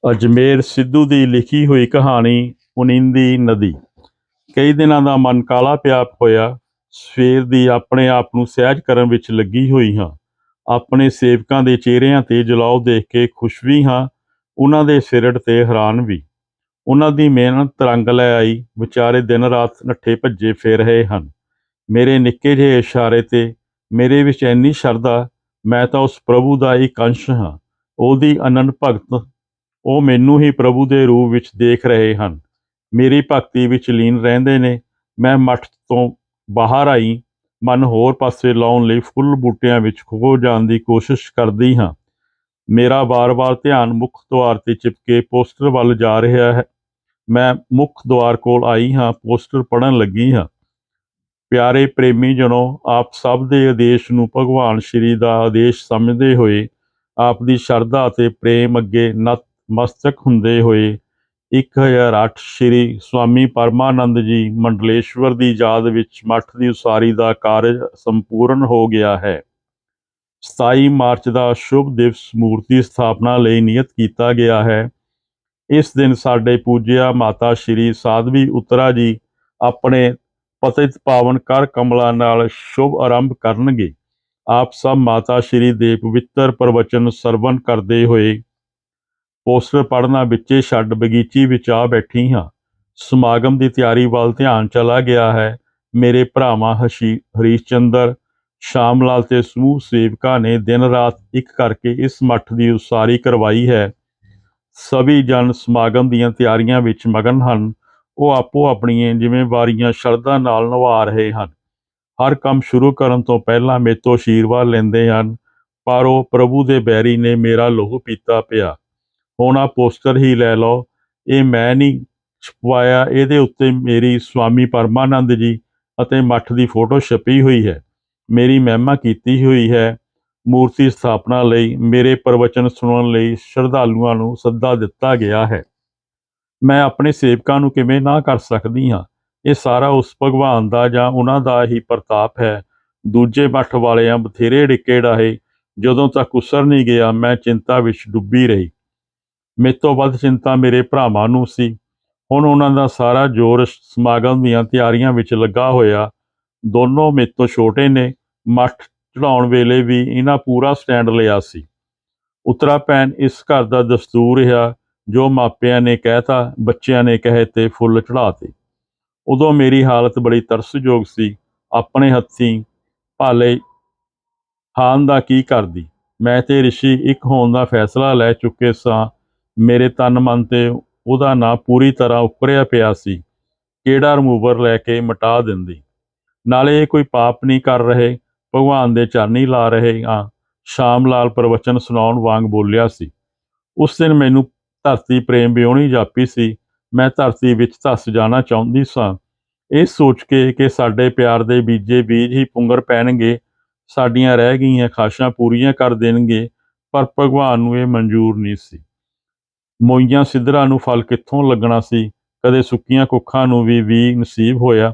ਅਜਮੇਰ ਸਿੱਧੂ ਦੀ ਲਿਖੀ ਹੋਈ ਕਹਾਣੀ ਉਨੀਂਦੀ ਨਦੀ। ਕਈ ਦਿਨਾਂ ਦਾ ਮਨ ਕਾਲਾ ਪਿਆ ਹੋਇਆ। ਸਵੇਰ ਦੀ ਆਪਣੇ ਆਪ ਨੂੰ ਸਹਿਜ ਕਰਨ ਵਿੱਚ ਲੱਗੀ ਹੋਈ ਹਾਂ। ਆਪਣੇ ਸੇਵਕਾਂ ਦੇ ਚਿਹਰਿਆਂ ਤੇ ਜਲਾਉ ਦੇਖ ਕੇ ਖੁਸ਼ ਵੀ ਹਾਂ, ਉਹਨਾਂ ਦੇ ਸਿਰੜ ਤੇ ਹੈਰਾਨ ਵੀ। ਉਹਨਾਂ ਦੀ ਮਿਹਨਤ ਰੰਗ ਲੈ ਆਈ। ਵਿਚਾਰੇ ਦਿਨ ਰਾਤ ਨੱਠੇ ਭੱਜੇ ਫਿਰ ਰਹੇ ਹਨ। ਮੇਰੇ ਨਿੱਕੇ ਜਿਹੇ ਇਸ਼ਾਰੇ ਤੇ ਮੇਰੇ ਵਿੱਚ ਇੰਨੀ ਸ਼ਰਧਾ। ਮੈਂ ਤਾਂ ਉਸ ਪ੍ਰਭੂ ਦਾ ਇੱਕ ਅੰਸ਼ ਹਾਂ, ਉਹਦੀ ਅਨੰਤ ਭਗਤ। ਉਹ ਮੈਨੂੰ ਹੀ ਪ੍ਰਭੂ ਦੇ ਰੂਪ ਵਿੱਚ ਦੇਖ ਰਹੇ ਹਨ, ਮੇਰੀ ਭਗਤੀ ਵਿੱਚ ਲੀਨ ਰਹਿੰਦੇ ਨੇ। ਮੈਂ ਮੱਠ ਤੋਂ ਬਾਹਰ ਆਈ, ਮਨ ਹੋਰ ਪਾਸੇ ਲਾਉਣ ਲਈ ਫੁੱਲ ਬੂਟਿਆਂ ਵਿੱਚ ਖੋ ਜਾਣ ਦੀ ਕੋਸ਼ਿਸ਼ ਕਰਦੀ ਹਾਂ। ਮੇਰਾ ਵਾਰ-ਵਾਰ ਧਿਆਨ ਮੁੱਖ ਦੁਆਰ ਤੇ ਚਿਪਕੇ ਪੋਸਟਰ ਵੱਲ ਜਾ ਰਿਹਾ ਹੈ। ਮੈਂ ਮੁੱਖ ਦੁਆਰ ਕੋਲ ਆਈ ਹਾਂ, ਪੋਸਟਰ ਪੜ੍ਹਨ ਲੱਗੀ ਹਾਂ। ਪਿਆਰੇ ਪ੍ਰੇਮੀ ਜਨੋ, ਆਪ ਸਭ ਦੇ ਆਦੇਸ਼ ਨੂੰ ਭਗਵਾਨ ਸ਼੍ਰੀ ਦਾ ਆਦੇਸ਼ ਸਮਝਦੇ ਹੋਏ, ਆਪ ਦੀ ਸ਼ਰਧਾ ਅਤੇ ਪ੍ਰੇਮ ਅੱਗੇ ਨਤਮਸਤਕ ਹੁੰਦੇ ਹੋਏ 1008 ਸ਼੍ਰੀ ਸਵਾਮੀ ਪਰਮਾਨੰਦ ਜੀ ਮੰਡਲੇਸ਼ਵਰ ਦੀ ਯਾਦ ਵਿੱਚ ਮੱਠ ਦੀ ਉਸਾਰੀ ਦਾ ਕਾਰਜ ਸੰਪੂਰਨ ਹੋ ਗਿਆ ਹੈ। 27 ਮਾਰਚ ਦਾ ਸ਼ੁਭ ਦਿਵਸ ਮੂਰਤੀ ਸਥਾਪਨਾ ਲਈ ਨਿਯਤ ਕੀਤਾ ਗਿਆ ਹੈ। ਇਸ ਦਿਨ ਸਾਡੇ ਪੂਜਿਆ ਮਾਤਾ ਸ਼੍ਰੀ ਸਾਧਵੀ ਉਤਰਾ ਜੀ ਆਪਣੇ ਪਤਿਤ ਪਾਵਨ ਕਰ ਕਮਲਾਂ ਨਾਲ ਸ਼ੁਭ ਆਰੰਭ ਕਰਨਗੇ। ਆਪ ਸਭ ਮਾਤਾ ਸ਼੍ਰੀ ਦੇ ਪਵਿੱਤਰ ਪ੍ਰਵਚਨ ਸਰਵਣ ਕਰਦੇ ਹੋਏ ਪੋਸਟਰ ਪੜ੍ਹਨਾ ਵਿੱਚੇ ਛੱਡ ਬਗੀਚੀ ਵਿੱਚ ਆ ਬੈਠੀ ਹਾਂ। ਸਮਾਗਮ ਦੀ ਤਿਆਰੀ ਵੱਲ ਧਿਆਨ ਚਲਾ ਗਿਆ ਹੈ। ਮੇਰੇ ਭਰਾਵਾਂ ਹਰੀਸ਼ ਚੰਦਰ, ਸ਼ਾਮ ਲਾਲ ਤੇ ਸਮੂਹ ਸੇਵਕਾਂ ਨੇ ਦਿਨ ਰਾਤ ਇੱਕ ਕਰਕੇ ਇਸ ਮੱਠ ਦੀ ਉਸਾਰੀ ਕਰਵਾਈ ਹੈ। ਸਭੀ ਜਨ ਸਮਾਗਮ ਦੀਆਂ ਤਿਆਰੀਆਂ ਵਿੱਚ ਮਗਨ ਹਨ। ਉਹ ਆਪੋ ਆਪਣੀਆਂ ਜ਼ਿੰਮੇਵਾਰੀਆਂ ਸ਼ਰਧਾ ਨਾਲ ਨਿਭਾ ਰਹੇ ਹਨ। ਹਰ ਕੰਮ ਸ਼ੁਰੂ ਕਰਨ ਤੋਂ ਪਹਿਲਾਂ ਮੇਰੇ ਤੋਂ ਆਸ਼ੀਰਵਾਦ ਲੈਂਦੇ ਹਨ, ਪਰ ਉਹ ਪ੍ਰਭੂ ਦੇ ਬੈਰੀ ਨੇ ਮੇਰਾ ਲਹੂ ਪੀਤਾ ਪਿਆ। ਹੁਣ ਆਹ ਪੋਸਟਰ ਹੀ ਲੈ ਲਓ, ਇਹ ਮੈਂ ਨਹੀਂ ਛਪਵਾਇਆ, ਇਹਦੇ ਉੱਤੇ ਮੇਰੀ ਸਵਾਮੀ ਪਰਮਾਨੰਦ ਜੀ ਅਤੇ ਮੱਠ ਦੀ ਫੋਟੋ ਛਪੀ ਹੋਈ ਹੈ। ਮੇਰੀ ਮਹਿਮਾ ਕੀਤੀ ਹੋਈ ਹੈ। ਮੂਰਤੀ ਸਥਾਪਨਾ ਲਈ ਮੇਰੇ ਪ੍ਰਵਚਨ ਸੁਣਨ ਲਈ ਸ਼ਰਧਾਲੂਆਂ ਨੂੰ ਸੱਦਾ ਦਿੱਤਾ ਗਿਆ ਹੈ। ਮੈਂ ਆਪਣੇ ਸੇਵਕਾਂ ਨੂੰ ਕਿਵੇਂ ਨਾ ਕਰ ਸਕਦੀ ਹਾਂ। ਇਹ ਸਾਰਾ ਉਸ ਭਗਵਾਨ ਦਾ ਜਾਂ ਉਹਨਾਂ ਦਾ ਹੀ ਪ੍ਰਤਾਪ ਹੈ। ਦੂਜੇ ਮੱਠ ਵਾਲਿਆਂ ਬਥੇਰੇ ਡਿੱਕੇ ਡਾਹੇ, ਜਦੋਂ ਤੱਕ ਉਸਰ ਨਹੀਂ ਗਿਆ ਮੈਂ ਚਿੰਤਾ ਵਿੱਚ ਡੁੱਬੀ ਰਹੀ। ਮੇਰੇ ਤੋਂ ਵੱਧ ਚਿੰਤਾ ਮੇਰੇ ਭਰਾਵਾਂ ਨੂੰ ਸੀ। ਹੁਣ ਉਹਨਾਂ ਦਾ ਸਾਰਾ ਜ਼ੋਰ ਸਮਾਗਮ ਦੀਆਂ ਤਿਆਰੀਆਂ ਵਿੱਚ ਲੱਗਾ ਹੋਇਆ। ਦੋਨੋਂ ਮੇਰੇ ਤੋਂ ਛੋਟੇ ਨੇ। ਮੱਠ ਚੜਾਉਣ ਵੇਲੇ ਵੀ ਇਹਨਾਂ ਪੂਰਾ ਸਟੈਂਡ ਲਿਆ ਸੀ। ਉਤਰਾ ਭੈਣ ਇਸ ਘਰ ਦਾ ਦਸਤੂਰ ਰਿਹਾ, ਜੋ ਮਾਪਿਆਂ ਨੇ ਕਹਿਤਾ, ਬੱਚਿਆਂ ਨੇ ਕਹੇ ਤੇ ਫੁੱਲ ਚੜਾਤੇ। ਉਦੋਂ ਮੇਰੀ ਹਾਲਤ ਬੜੀ ਤਰਸਯੋਗ ਸੀ। ਆਪਣੇ ਹੱਥੀਂ ਭਾਲੇ ਹਾਨ ਦਾ ਕੀ ਕਰਦੀ। ਮੈਂ ਤੇ ਰਿਸ਼ੀ ਇੱਕ ਹੋਣ ਦਾ ਫੈਸਲਾ ਲੈ ਚੁੱਕੇ ਸਾਂ। ਮੇਰੇ ਤਨ ਮਨ ਤੇ ਉਹਦਾ ਨਾਂ ਪੂਰੀ ਤਰ੍ਹਾਂ ਉਕਰਿਆ ਪਿਆ ਸੀ। ਕਿਹੜਾ ਰਿਮੂਵਰ ਲੈ ਕੇ ਮਿਟਾ ਦਿੰਦੀ। ਨਾਲੇ ਇਹ ਕੋਈ ਪਾਪ ਨਹੀਂ ਕਰ ਰਹੇ, ਭਗਵਾਨ ਦੇ ਚਰਨੀ ਲਾ ਰਹੇ ਹਾਂ। ਸ਼ਾਮ ਲਾਲ ਪ੍ਰਵਚਨ ਸੁਣਾਉਣ ਵਾਂਗ ਬੋਲਿਆ ਸੀ। ਉਸ ਦਿਨ ਮੈਨੂੰ ਧਰਤੀ ਪ੍ਰੇਮ ਵਿਉਣੀ ਜਾਪੀ ਸੀ। ਮੈਂ ਧਰਤੀ ਵਿੱਚ ਧੱਸ ਜਾਣਾ ਚਾਹੁੰਦੀ ਸਾਂ, ਇਹ ਸੋਚ ਕੇ ਕਿ ਸਾਡੇ ਪਿਆਰ ਦੇ ਬੀਜੇ ਬੀਜ ਹੀ ਪੁੰਗਰ ਪੈਣਗੇ, ਸਾਡੀਆਂ ਰਹਿ ਗਈਆਂ ਖਾਸ਼ਾਂ ਪੂਰੀਆਂ ਕਰ ਦੇਣਗੇ। ਪਰ ਭਗਵਾਨ ਨੂੰ ਇਹ ਮਨਜ਼ੂਰ ਨਹੀਂ ਸੀ। ਮੋਈਆਂ ਸਿੱਧਰਾਂ ਨੂੰ ਫਲ ਕਿੱਥੋਂ ਲੱਗਣਾ ਸੀ। ਕਦੇ ਸੁੱਕੀਆਂ ਕੁੱਖਾਂ ਨੂੰ ਵੀ ਨਸੀਬ ਹੋਇਆ।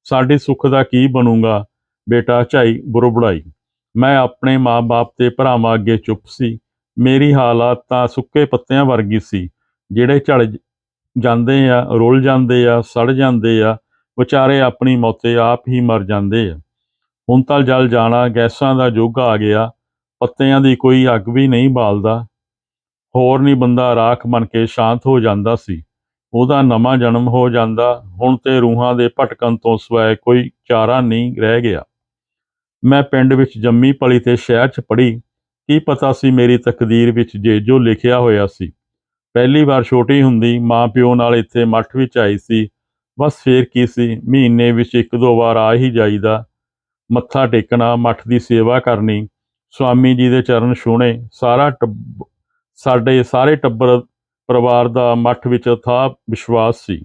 ਸਾਡੇ ਸੁੱਖ ਦਾ ਕੀ ਬਣੂਗਾ। ਬੇਟਾ ਝਾਈ ਬੁਰਬੜਾਈ। ਮੈਂ ਆਪਣੇ ਮਾਂ-ਬਾਪ ਤੇ ਭਰਾਵਾਂ ਅੱਗੇ ਚੁੱਪ ਸੀ। ਮੇਰੀ ਹਾਲਤ ਤਾਂ ਸੁੱਕੇ ਪੱਤਿਆਂ ਵਰਗੀ ਸੀ, ਜਿਹੜੇ ਝੜ ਜਾਂਦੇ ਆ, ਰੁੱਲ ਜਾਂਦੇ ਆ, ਸੜ ਜਾਂਦੇ ਆ, ਵਿਚਾਰੇ ਆਪਣੀ ਮੌਤੇ ਆਪ ਹੀ ਮਰ ਜਾਂਦੇ ਆ। ਹੁਣ ਤਾਂ ਜਲ ਜਾਣਾ, ਗੈਸਾਂ ਦਾ ਯੁੱਗ ਆ ਗਿਆ। ਪੱਤਿਆਂ ਦੀ ਕੋਈ ਅੱਗ ਵੀ ਨਹੀਂ ਬਾਲਦਾ। ਹੋਰ ਨਹੀਂ ਬੰਦਾ ਰਾਖ ਬਣ ਕੇ ਸ਼ਾਂਤ ਹੋ ਜਾਂਦਾ ਸੀ। ਉਹਦਾ ਨਵਾਂ ਜਨਮ ਹੋ ਜਾਂਦਾ। ਹੁਣ ਤੇ ਰੂਹਾਂ ਦੇ ਭਟਕਣ ਤੋਂ ਸਿਵਾਏ ਕੋਈ ਚਾਰਾ ਨਹੀਂ ਰਹਿ ਗਿਆ। ਮੈਂ ਪਿੰਡ ਵਿੱਚ ਜੰਮੀ ਪਲੀ ਤੇ ਸ਼ਹਿਰ 'ਚ ਪੜ੍ਹੀ। ਕੀ ਪਤਾ ਸੀ ਮੇਰੀ ਤਕਦੀਰ ਵਿੱਚ ਜੋ ਲਿਖਿਆ ਹੋਇਆ ਸੀ। ਪਹਿਲੀ ਵਾਰ ਛੋਟੀ ਹੁੰਦੀ ਮਾਂ ਪਿਓ ਨਾਲ ਇੱਥੇ ਮੱਠ ਵਿੱਚ ਆਈ ਸੀ। ਬਸ ਫੇਰ ਕੀ ਸੀ, ਮਹੀਨੇ ਵਿੱਚ 1-2 ਵਾਰ ਆ ਹੀ ਜਾਈਦਾ। ਮੱਥਾ ਟੇਕਣਾ, ਮੱਠ ਦੀ ਸੇਵਾ ਕਰਨੀ, ਸਵਾਮੀ ਜੀ ਦੇ ਚਰਨ ਛੂਹਣੇ। ਸਾਡੇ ਸਾਰੇ ਟੱਬਰ ਪਰਿਵਾਰ ਦਾ ਮੱਠ ਵਿੱਚ ਅਥਾਹ ਵਿਸ਼ਵਾਸ ਸੀ।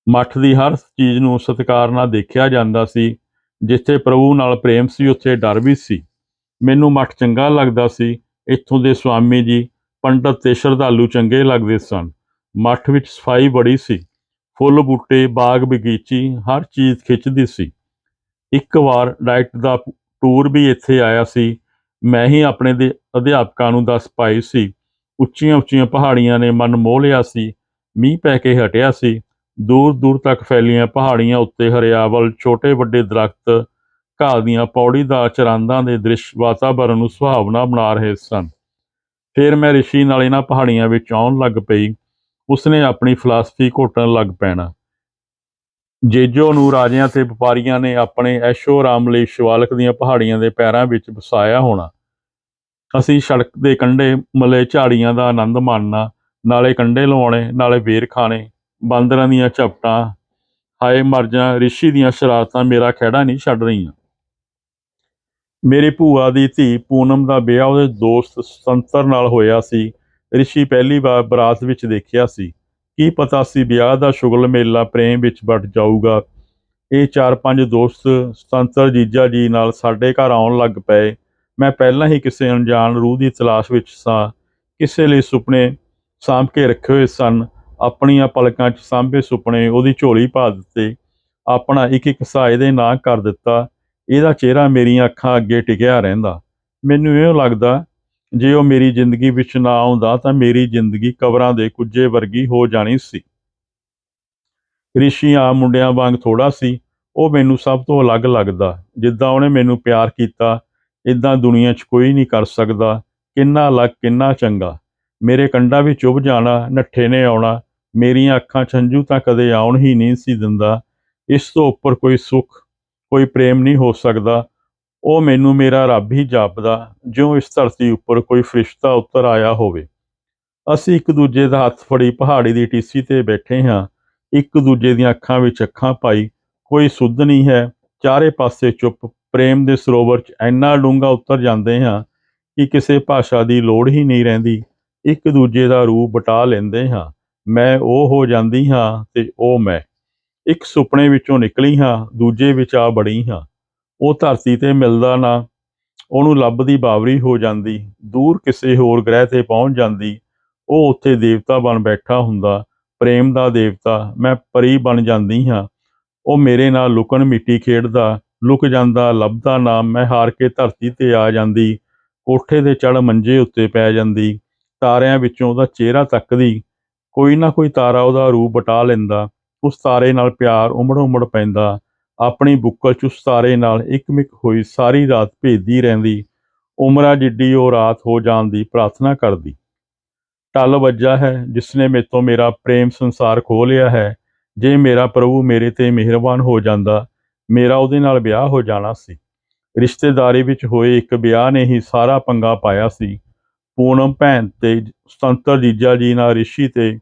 ਮੱਠ ਦੀ ਹਰ ਚੀਜ਼ ਨੂੰ ਸਤਿਕਾਰ ਨਾਲ ਦੇਖਿਆ ਜਾਂਦਾ ਸੀ। ਜਿੱਥੇ ਪ੍ਰਭੂ ਨਾਲ ਪ੍ਰੇਮ ਸੀ, ਉੱਥੇ ਡਰ ਵੀ ਸੀ। ਮੈਨੂੰ ਮੱਠ ਚੰਗਾ ਲੱਗਦਾ ਸੀ। ਇੱਥੋਂ ਦੇ ਸਵਾਮੀ ਜੀ, ਪੰਡਤ ਤੇ ਸ਼ਰਧਾਲੂ ਚੰਗੇ ਲੱਗਦੇ ਸਨ। ਮੱਠ ਵਿੱਚ ਸਫਾਈ ਬੜੀ ਸੀ। ਫੁੱਲ ਬੂਟੇ, ਬਾਗ ਬਗੀਚੀ, ਹਰ ਚੀਜ਼ ਖਿੱਚਦੀ ਸੀ। ਇੱਕ ਵਾਰ ਡਾਇਟ ਦਾ ਟੂਰ ਵੀ ਇੱਥੇ ਆਇਆ ਸੀ। ਮੈਂ ਹੀ ਆਪਣੇ ਦੇ ਅਧਿਆਪਕਾਂ ਨੂੰ ਦੱਸ ਪਾਈ ਸੀ। ਉੱਚੀਆਂ ਉੱਚੀਆਂ ਪਹਾੜੀਆਂ ਨੇ ਮਨ ਮੋਹ ਲਿਆ ਸੀ। ਮੀਂਹ ਪੈ ਕੇ ਹਟਿਆ ਸੀ। ਦੂਰ ਦੂਰ ਤੱਕ ਫੈਲੀਆਂ ਪਹਾੜੀਆਂ ਉੱਤੇ ਹਰਿਆਵਲ, ਛੋਟੇ ਵੱਡੇ ਦਰਖਤ, ਘਾਹ ਦੀਆਂ ਪੌੜੀਦਾਰ ਚਰਾਂਦਾਂ ਦੇ ਦ੍ਰਿਸ਼ ਵਾਤਾਵਰਨ ਨੂੰ ਸੁਹਾਵਣਾ ਬਣਾ ਰਹੇ ਸਨ। ਫਿਰ ਮੈਂ ਰਿਸ਼ੀ ਨਾਲ ਇਹਨਾਂ ਪਹਾੜੀਆਂ ਵਿੱਚ ਆਉਣ ਲੱਗ ਪਈ। ਉਸਨੇ ਆਪਣੀ ਫਿਲਾਸਫੀ ਘੋਟਣ ਲੱਗ ਪੈਣਾ। ਜੇਜੋ ਨੂੰ ਰਾਜਿਆਂ ਤੇ ਵਪਾਰੀਆਂ ਨੇ ਆਪਣੇ ਐਸ਼ੋ ਆਰਾਮ ਲਈ ਸ਼ਿਵਾਲਕ ਦੀਆਂ ਪਹਾੜੀਆਂ ਦੇ ਪੈਰਾਂ ਵਿੱਚ ਵਸਾਇਆ ਹੋਣਾ। ਅਸੀਂ ਸੜਕ ਦੇ ਕੰਢੇ ਮਲੇ ਝਾੜੀਆਂ ਦਾ ਆਨੰਦ ਮਾਣਨਾ, ਨਾਲੇ ਕੰਢੇ ਲਵਾਉਣੇ, ਨਾਲੇ ਬੇਰ ਖਾਣੇ, ਬਾਂਦਰਾਂ ਦੀਆਂ ਝਪਟਾਂ। ਹਾਏ ਮਰ ਜਾ, ਰਿਸ਼ੀ ਦੀਆਂ ਸ਼ਰਾਰਤਾਂ ਮੇਰਾ ਖਹਿੜਾ ਨਹੀਂ ਛੱਡ ਰਹੀਆਂ। ਮੇਰੀ ਭੂਆ ਦੀ ਧੀ ਪੂਨਮ ਦਾ ਵਿਆਹ ਉਹਦੇ ਦੋਸਤ ਸੁਤੰਤਰ ਨਾਲ ਹੋਇਆ ਸੀ। ਰਿਸ਼ੀ ਪਹਿਲੀ ਵਾਰ ਬਰਾਤ ਵਿੱਚ ਦੇਖਿਆ ਸੀ। ਕੀ ਪਤਾ ਸੀ ਵਿਆਹ ਦਾ ਸ਼ੁਗਲ ਮੇਲਾ ਪ੍ਰੇਮ ਵਿੱਚ ਵੜ ਜਾਊਗਾ। ਇਹ 4-5 ਦੋਸਤ ਸੁਤੰਤਰ ਜੀਜਾ ਜੀ ਨਾਲ ਸਾਡੇ ਘਰ ਆਉਣ ਲੱਗ ਪਏ। ਮੈਂ ਪਹਿਲਾਂ ਹੀ ਕਿਸੇ ਅਣਜਾਣ ਰੂਹ ਦੀ ਤਲਾਸ਼ ਵਿੱਚ ਸਾਂ। ਕਿਸੇ ਲਈ ਸੁਪਨੇ ਸਾਂਭ ਕੇ ਰੱਖੇ ਹੋਏ ਸਨ। ਆਪਣੀਆਂ ਪਲਕਾਂ 'ਚ ਸਾਂਭੇ ਸੁਪਨੇ ਉਹਦੀ ਝੋਲੀ ਪਾ ਦਿੱਤੇ। ਆਪਣਾ ਇੱਕ ਇੱਕ ਹਿੱਸਾ ਇਹਦੇ ਨਾਂ ਕਰ ਦਿੱਤਾ। ਇਹਦਾ ਚਿਹਰਾ ਮੇਰੀਆਂ ਅੱਖਾਂ ਅੱਗੇ ਟਿਕਿਆ ਰਹਿੰਦਾ। ਮੈਨੂੰ ਇਉਂ ਲੱਗਦਾ ਜੇ ਉਹ ਮੇਰੀ ਜ਼ਿੰਦਗੀ ਵਿੱਚ ਨਾ ਆਉਂਦਾ ਤਾਂ ਮੇਰੀ ਜ਼ਿੰਦਗੀ ਕਬਰਾਂ ਦੇ ਕੁੱਜੇ ਵਰਗੀ ਹੋ ਜਾਣੀ ਸੀ। ਰਿਸ਼ੀ ਆਮ ਮੁੰਡਿਆਂ ਵਾਂਗ ਥੋੜ੍ਹਾ ਸੀ। ਉਹ ਮੈਨੂੰ ਸਭ ਤੋਂ ਅਲੱਗ ਲੱਗਦਾ। ਜਿੱਦਾਂ ਉਹਨੇ ਮੈਨੂੰ ਪਿਆਰ ਕੀਤਾ, ਇੱਦਾਂ ਦੁਨੀਆ 'ਚ ਕੋਈ ਨਹੀਂ ਕਰ ਸਕਦਾ। ਕਿੰਨਾ ਅਲੱਗ, ਕਿੰਨਾ ਚੰਗਾ। ਮੇਰੇ ਕੰਡਾਂ ਵਿੱਚ ਚੁੱਭ ਜਾਣਾ, ਨੱਠੇ ਨੇ ਆਉਣਾ। ਮੇਰੀਆਂ ਅੱਖਾਂ 'ਚ ਹੰਝੂ ਤਾਂ ਕਦੇ ਆਉਣ ਹੀ ਨਹੀਂ ਸੀ ਦਿੰਦਾ। ਇਸ ਤੋਂ ਉੱਪਰ ਕੋਈ ਸੁੱਖ, ਕੋਈ ਪ੍ਰੇਮ ਨਹੀਂ ਹੋ ਸਕਦਾ। ਉਹ ਮੈਨੂੰ ਮੇਰਾ ਰੱਬ ਹੀ ਜਾਪਦਾ, ਜਿਉਂ ਇਸ ਧਰਤੀ ਉੱਪਰ ਕੋਈ ਫਰਿਸ਼ਤਾ ਉਤਰ ਆਇਆ ਹੋਵੇ। ਅਸੀਂ ਇੱਕ ਦੂਜੇ ਦਾ ਹੱਥ ਫੜੀ ਪਹਾੜੀ ਦੀ ਟੀਸੀ 'ਤੇ ਬੈਠੇ ਹਾਂ। ਇੱਕ ਦੂਜੇ ਦੀਆਂ ਅੱਖਾਂ ਵਿੱਚ ਅੱਖਾਂ ਪਾਈ। ਕੋਈ ਸੁੱਧ ਨਹੀਂ ਹੈ। ਚਾਰੇ ਪਾਸੇ ਚੁੱਪ। ਪ੍ਰੇਮ ਦੇ ਸਰੋਵਰ 'ਚ ਇੰਨਾ ਡੂੰਘਾ ਉਤਰ ਜਾਂਦੇ ਹਾਂ ਕਿ ਕਿਸੇ ਭਾਸ਼ਾ ਦੀ ਲੋੜ ਹੀ ਨਹੀਂ ਰਹਿੰਦੀ। ਇੱਕ ਦੂਜੇ ਦਾ ਰੂਪ ਵਟਾ ਲੈਂਦੇ ਹਾਂ। ਮੈਂ ਉਹ ਹੋ ਜਾਂਦੀ ਹਾਂ ਤੇ ਉਹ ਮੈਂ। ਇੱਕ ਸੁਪਨੇ ਵਿੱਚੋਂ ਨਿਕਲੀ ਹਾਂ, ਦੂਜੇ ਵਿੱਚ ਆ ਬੜੀ ਹਾਂ। ਉਹ ਧਰਤੀ 'ਤੇ ਮਿਲਦਾ ਨਾ, ਉਹਨੂੰ ਲੱਭਦੀ ਬਾਵਰੀ ਹੋ ਜਾਂਦੀ। ਦੂਰ ਕਿਸੇ ਹੋਰ ਗ੍ਰਹਿ 'ਤੇ ਪਹੁੰਚ ਜਾਂਦੀ। ਉਹ ਉੱਥੇ ਦੇਵਤਾ ਬਣ ਬੈਠਾ ਹੁੰਦਾ, ਪ੍ਰੇਮ ਦਾ ਦੇਵਤਾ। ਮੈਂ ਪਰੀ ਬਣ ਜਾਂਦੀ ਹਾਂ। ਉਹ ਮੇਰੇ ਨਾਲ ਲੁਕਣ ਮਿੱਟੀ ਖੇਡਦਾ, ਲੁਕ ਜਾਂਦਾ, ਲੱਭਦਾ ਨਾ। ਮੈਂ ਹਾਰ ਕੇ ਧਰਤੀ 'ਤੇ ਆ ਜਾਂਦੀ, ਕੋਠੇ 'ਤੇ ਚੜ੍ਹ ਮੰਜੇ ਉੱਤੇ ਪੈ ਜਾਂਦੀ, ਤਾਰਿਆਂ ਵਿੱਚੋਂ ਉਹਦਾ ਚਿਹਰਾ ਤੱਕਦੀ। ਕੋਈ ਨਾ ਕੋਈ ਤਾਰਾ ਉਹਦਾ ਰੂਪ ਵਟਾ ਲੈਂਦਾ। ਉਸ ਤਾਰੇ ਨਾਲ ਪਿਆਰ ਉਮੜ ਉਮੜ ਪੈਂਦਾ। ਆਪਣੀ ਬੁੱਕਲ 'ਚ ਉਸ ਤਾਰੇ ਨਾਲ ਇਕਮਿਕ ਹੋਈ ਸਾਰੀ ਰਾਤ ਭੇਜਦੀ ਰਹਿੰਦੀ। ਉਮਰਾਂ ਜਿੱਡੀ ਉਹ ਰਾਤ ਹੋ ਜਾਣ ਦੀ ਪ੍ਰਾਰਥਨਾ ਕਰਦੀ। ਟੱਲ ਵੱਜਾ ਹੈ ਜਿਸਨੇ ਮੇਤੋਂ ਮੇਰਾ ਪ੍ਰੇਮ ਸੰਸਾਰ ਖੋਹ ਲਿਆ ਹੈ। ਜੇ ਮੇਰਾ ਪ੍ਰਭੂ ਮੇਰੇ 'ਤੇ ਮਿਹਰਬਾਨ ਹੋ ਜਾਂਦਾ, ਮੇਰਾ ਉਹਦੇ ਨਾਲ ਵਿਆਹ ਹੋ ਜਾਣਾ ਸੀ। ਰਿਸ਼ਤੇਦਾਰੀ ਵਿੱਚ ਹੋਏ ਇੱਕ ਵਿਆਹ ਨੇ ਹੀ ਸਾਰਾ ਪੰਗਾ ਪਾਇਆ ਸੀ। ਪੂਨਮ ਭੈਣ ਤੇ ਸੁਤੰਤਰ ਜੀਜਾ ਜੀ ਨਾਲ ਰਿਸ਼ੀ ਤੇ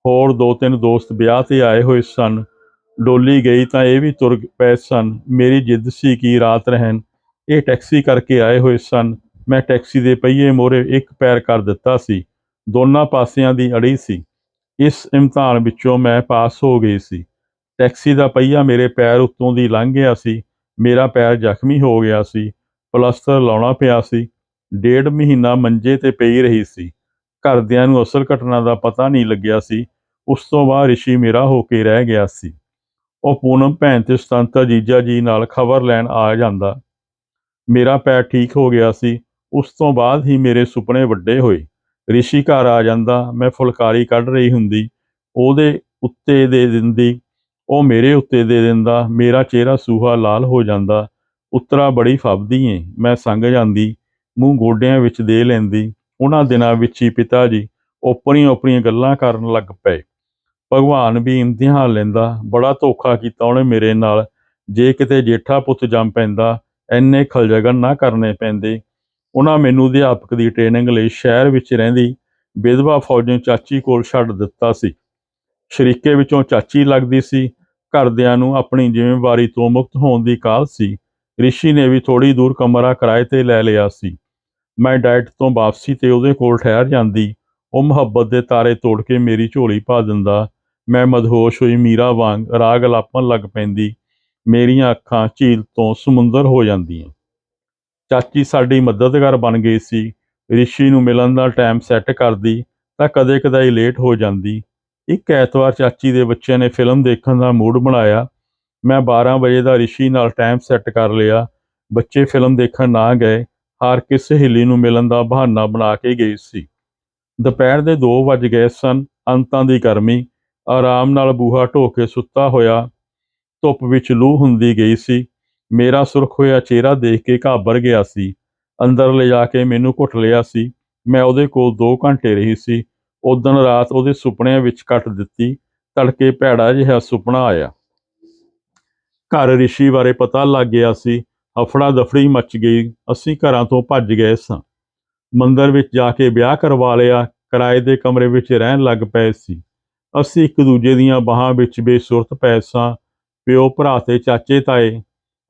ਹੋਰ 2-3 ਦੋਸਤ ਵਿਆਹ 'ਤੇ ਆਏ ਹੋਏ ਸਨ। ਡੋਲੀ ਗਈ ਤਾਂ ਇਹ ਵੀ ਤੁਰ ਪਏ ਸਨ। ਮੇਰੀ ਜਿੱਦ ਸੀ ਕਿ ਰਾਤ ਰਹਿਣ। ਇਹ ਟੈਕਸੀ ਕਰਕੇ ਆਏ ਹੋਏ ਸਨ। ਮੈਂ ਟੈਕਸੀ ਦੇ ਪਹੀਏ ਮੂਹਰੇ ਇੱਕ ਪੈਰ ਕਰ ਦਿੱਤਾ ਸੀ। ਦੋਨਾਂ ਪਾਸਿਆਂ ਦੀ ਅੜੀ ਸੀ। ਇਸ ਇਮਤਿਹਾਨ ਵਿੱਚੋਂ ਮੈਂ ਪਾਸ ਹੋ ਗਈ ਸੀ। ਟੈਕਸੀ ਦਾ ਪਹੀਆ ਮੇਰੇ ਪੈਰ ਉੱਤੋਂ ਦੀ ਲੰਘ ਗਿਆ ਸੀ। ਮੇਰਾ ਪੈਰ ਜ਼ਖਮੀ ਹੋ ਗਿਆ ਸੀ। ਪਲਸਤਰ ਲਾਉਣਾ ਪਿਆ ਸੀ। 1.5 ਮਹੀਨਾ ਮੰਜੇ 'ਤੇ ਪਈ ਰਹੀ ਸੀ। ਘਰਦਿਆਂ ਨੂੰ ਅਸਲ ਘਟਨਾ ਦਾ ਪਤਾ ਨਹੀਂ ਲੱਗਿਆ ਸੀ। ਉਸ ਤੋਂ ਬਾਅਦ ਰਿਸ਼ੀ ਮੇਰਾ ਹੋ ਕੇ ਰਹਿ ਗਿਆ ਸੀ। ਉਹ ਪੂਨਮ ਭੈਣ ਤੇ ਸੁਤੰਤਰ ਜੀਜਾ ਜੀ ਨਾਲ ਖਬਰ ਲੈਣ ਆ ਜਾਂਦਾ। ਮੇਰਾ ਪੈਰ ਠੀਕ ਹੋ ਗਿਆ ਸੀ। ਉਸ ਤੋਂ ਬਾਅਦ ਹੀ ਮੇਰੇ ਸੁਪਨੇ ਵੱਡੇ ਹੋਏ। ਰਿਸ਼ੀ ਘਰ ਆ ਜਾਂਦਾ। ਮੈਂ ਫੁਲਕਾਰੀ ਕੱਢ ਰਹੀ ਹੁੰਦੀ, ਉਹਦੇ ਉੱਤੇ ਦੇ ਦਿੰਦੀ, ਉਹ ਮੇਰੇ ਉੱਤੇ ਦੇ ਦਿੰਦਾ। ਮੇਰਾ ਚਿਹਰਾ ਸੂਹਾ ਲਾਲ ਹੋ ਜਾਂਦਾ। ਉਤਰਾ ਬੜੀ ਫੱਬਦੀ ਏਂ। ਮੈਂ ਸੰਗ ਜਾਂਦੀ, ਮੂੰਹ ਗੋਡਿਆਂ ਵਿੱਚ ਦੇ ਲੈਂਦੀ। ਉਹਨਾਂ ਦਿਨਾਂ ਵਿੱਚ ਹੀ ਪਿਤਾ ਜੀ ਓਪਰੀਆਂ ਓਪਰੀਆਂ ਗੱਲਾਂ ਕਰਨ ਲੱਗ ਪਏ। ਭਗਵਾਨ ਵੀ ਇਮਤਿਹਾਨ ਲੈਂਦਾ। ਬੜਾ ਧੋਖਾ ਕੀਤਾ ਉਹਨੇ ਮੇਰੇ ਨਾਲ। ਜੇ ਕਿਤੇ ਜੇਠਾ ਪੁੱਤ ਜੰਮ ਪੈਂਦਾ, ਇੰਨੇ ਖਲਜਗਨ ਨਾ ਕਰਨੇ ਪੈਂਦੇ। ਉਹਨਾਂ ਮੈਨੂੰ ਅਧਿਆਪਕ ਦੀ ਟ੍ਰੇਨਿੰਗ ਲਈ ਸ਼ਹਿਰ ਵਿੱਚ ਰਹਿੰਦੀ ਵਿਧਵਾ ਫੌਜੀ ਚਾਚੀ ਕੋਲ ਛੱਡ ਦਿੱਤਾ ਸੀ। ਸ਼ਰੀਕੇ ਵਿੱਚੋਂ ਚਾਚੀ ਲੱਗਦੀ ਸੀ। ਘਰਦਿਆਂ ਨੂੰ ਆਪਣੀ ਜ਼ਿੰਮੇਵਾਰੀ ਤੋਂ ਮੁਕਤ ਹੋਣ ਦੀ ਕਾਹਲ ਸੀ। ਰਿਸ਼ੀ ਨੇ ਵੀ ਥੋੜ੍ਹੀ ਦੂਰ ਕਮਰਾ ਕਿਰਾਏ 'ਤੇ ਲੈ ਲਿਆ ਸੀ। ਮੈਂ ਡਾਈਟ ਤੋਂ ਵਾਪਸੀ 'ਤੇ ਉਹਦੇ ਕੋਲ ਠਹਿਰ ਜਾਂਦੀ। ਉਹ ਮੁਹੱਬਤ ਦੇ ਤਾਰੇ ਤੋੜ ਕੇ ਮੇਰੀ ਝੋਲੀ ਪਾ ਦਿੰਦਾ। ਮੈਂ ਮਦਹੋਸ਼ ਹੋਈ ਮੀਰਾ ਵਾਂਗ ਰਾਗ ਅਲਾਪਣ ਲੱਗ ਪੈਂਦੀ। ਮੇਰੀਆਂ ਅੱਖਾਂ ਝੀਲ ਤੋਂ ਸਮੁੰਦਰ ਹੋ ਜਾਂਦੀਆਂ। ਚਾਚੀ ਸਾਡੀ ਮਦਦਗਾਰ ਬਣ ਗਈ ਸੀ। ਰਿਸ਼ੀ ਨੂੰ ਮਿਲਣ ਦਾ ਟਾਈਮ ਸੈੱਟ ਕਰਦੀ ਤਾਂ ਕਦੇ ਕਦਾਈ ਲੇਟ ਹੋ ਜਾਂਦੀ। ਇੱਕ ਐਤਵਾਰ ਚਾਚੀ ਦੇ ਬੱਚਿਆਂ ਨੇ ਫਿਲਮ ਦੇਖਣ ਦਾ ਮੂਡ ਬਣਾਇਆ। ਮੈਂ 12 ਵਜੇ ਦਾ ਰਿਸ਼ੀ ਨਾਲ ਟਾਈਮ ਸੈੱਟ ਕਰ ਲਿਆ। ਬੱਚੇ ਫਿਲਮ ਦੇਖਣ ਨਾ ਗਏ। ਹਰ ਕਿਸੇ ਸਹੇਲੀ ਨੂੰ ਮਿਲਣ ਦਾ ਬਹਾਨਾ ਬਣਾ ਕੇ ਗਈ ਸੀ। ਦੁਪਹਿਰ ਦੇ 2 ਵੱਜ ਗਏ ਸਨ। ਅੰਤਾਂ ਦੀ ਗਰਮੀ। ਆਰਾਮ ਨਾਲ ਬੂਹਾ ਢੋ ਕੇ ਸੁੱਤਾ ਹੋਇਆ ਧੁੱਪ ਵਿੱਚ ਲੂ ਹੁੰਦੀ ਗਈ ਸੀ। ਮੇਰਾ ਸੁਰਖ ਹੋਇਆ ਚਿਹਰਾ ਦੇਖ ਕੇ ਘਾਬਰ ਗਿਆ ਸੀ। ਅੰਦਰ ਲਿਜਾ ਕੇ ਮੈਨੂੰ ਘੁੱਟ ਲਿਆ ਸੀ। ਮੈਂ ਉਹਦੇ ਕੋਲ 2 ਘੰਟੇ ਰਹੀ ਸੀ। ਉਦਣ ਰਾਤ ਉਹਦੇ ਸੁਪਨਿਆਂ ਵਿੱਚ ਕੱਟ ਦਿੱਤੀ। ਤੜਕੇ ਭੈੜਾ ਜਿਹਾ ਸੁਪਨਾ ਆਇਆ। ਘਰ ਰਿਸ਼ੀ ਬਾਰੇ ਪਤਾ ਲੱਗ ਗਿਆ ਸੀ। ਹਫੜਾ ਦਫੜੀ ਮਚ ਗਈ। ਅਸੀਂ ਘਰਾਂ ਤੋਂ ਭੱਜ ਗਏ ਸਾਂ। ਮੰਦਰ ਵਿੱਚ ਜਾ ਕੇ ਵਿਆਹ ਕਰਵਾ ਲਿਆ। ਕਿਰਾਏ ਦੇ ਕਮਰੇ ਵਿੱਚ ਰਹਿਣ ਲੱਗ ਪਏ ਸੀ। ਅਸੀਂ ਇੱਕ ਦੂਜੇ ਦੀਆਂ ਬਾਹਾਂ ਵਿੱਚ ਬੇਸੁਰਤ ਪਏ ਸਾਂ। ਪਿਓ ਭਰਾ ਤੇ ਚਾਚੇ ਤਾਏ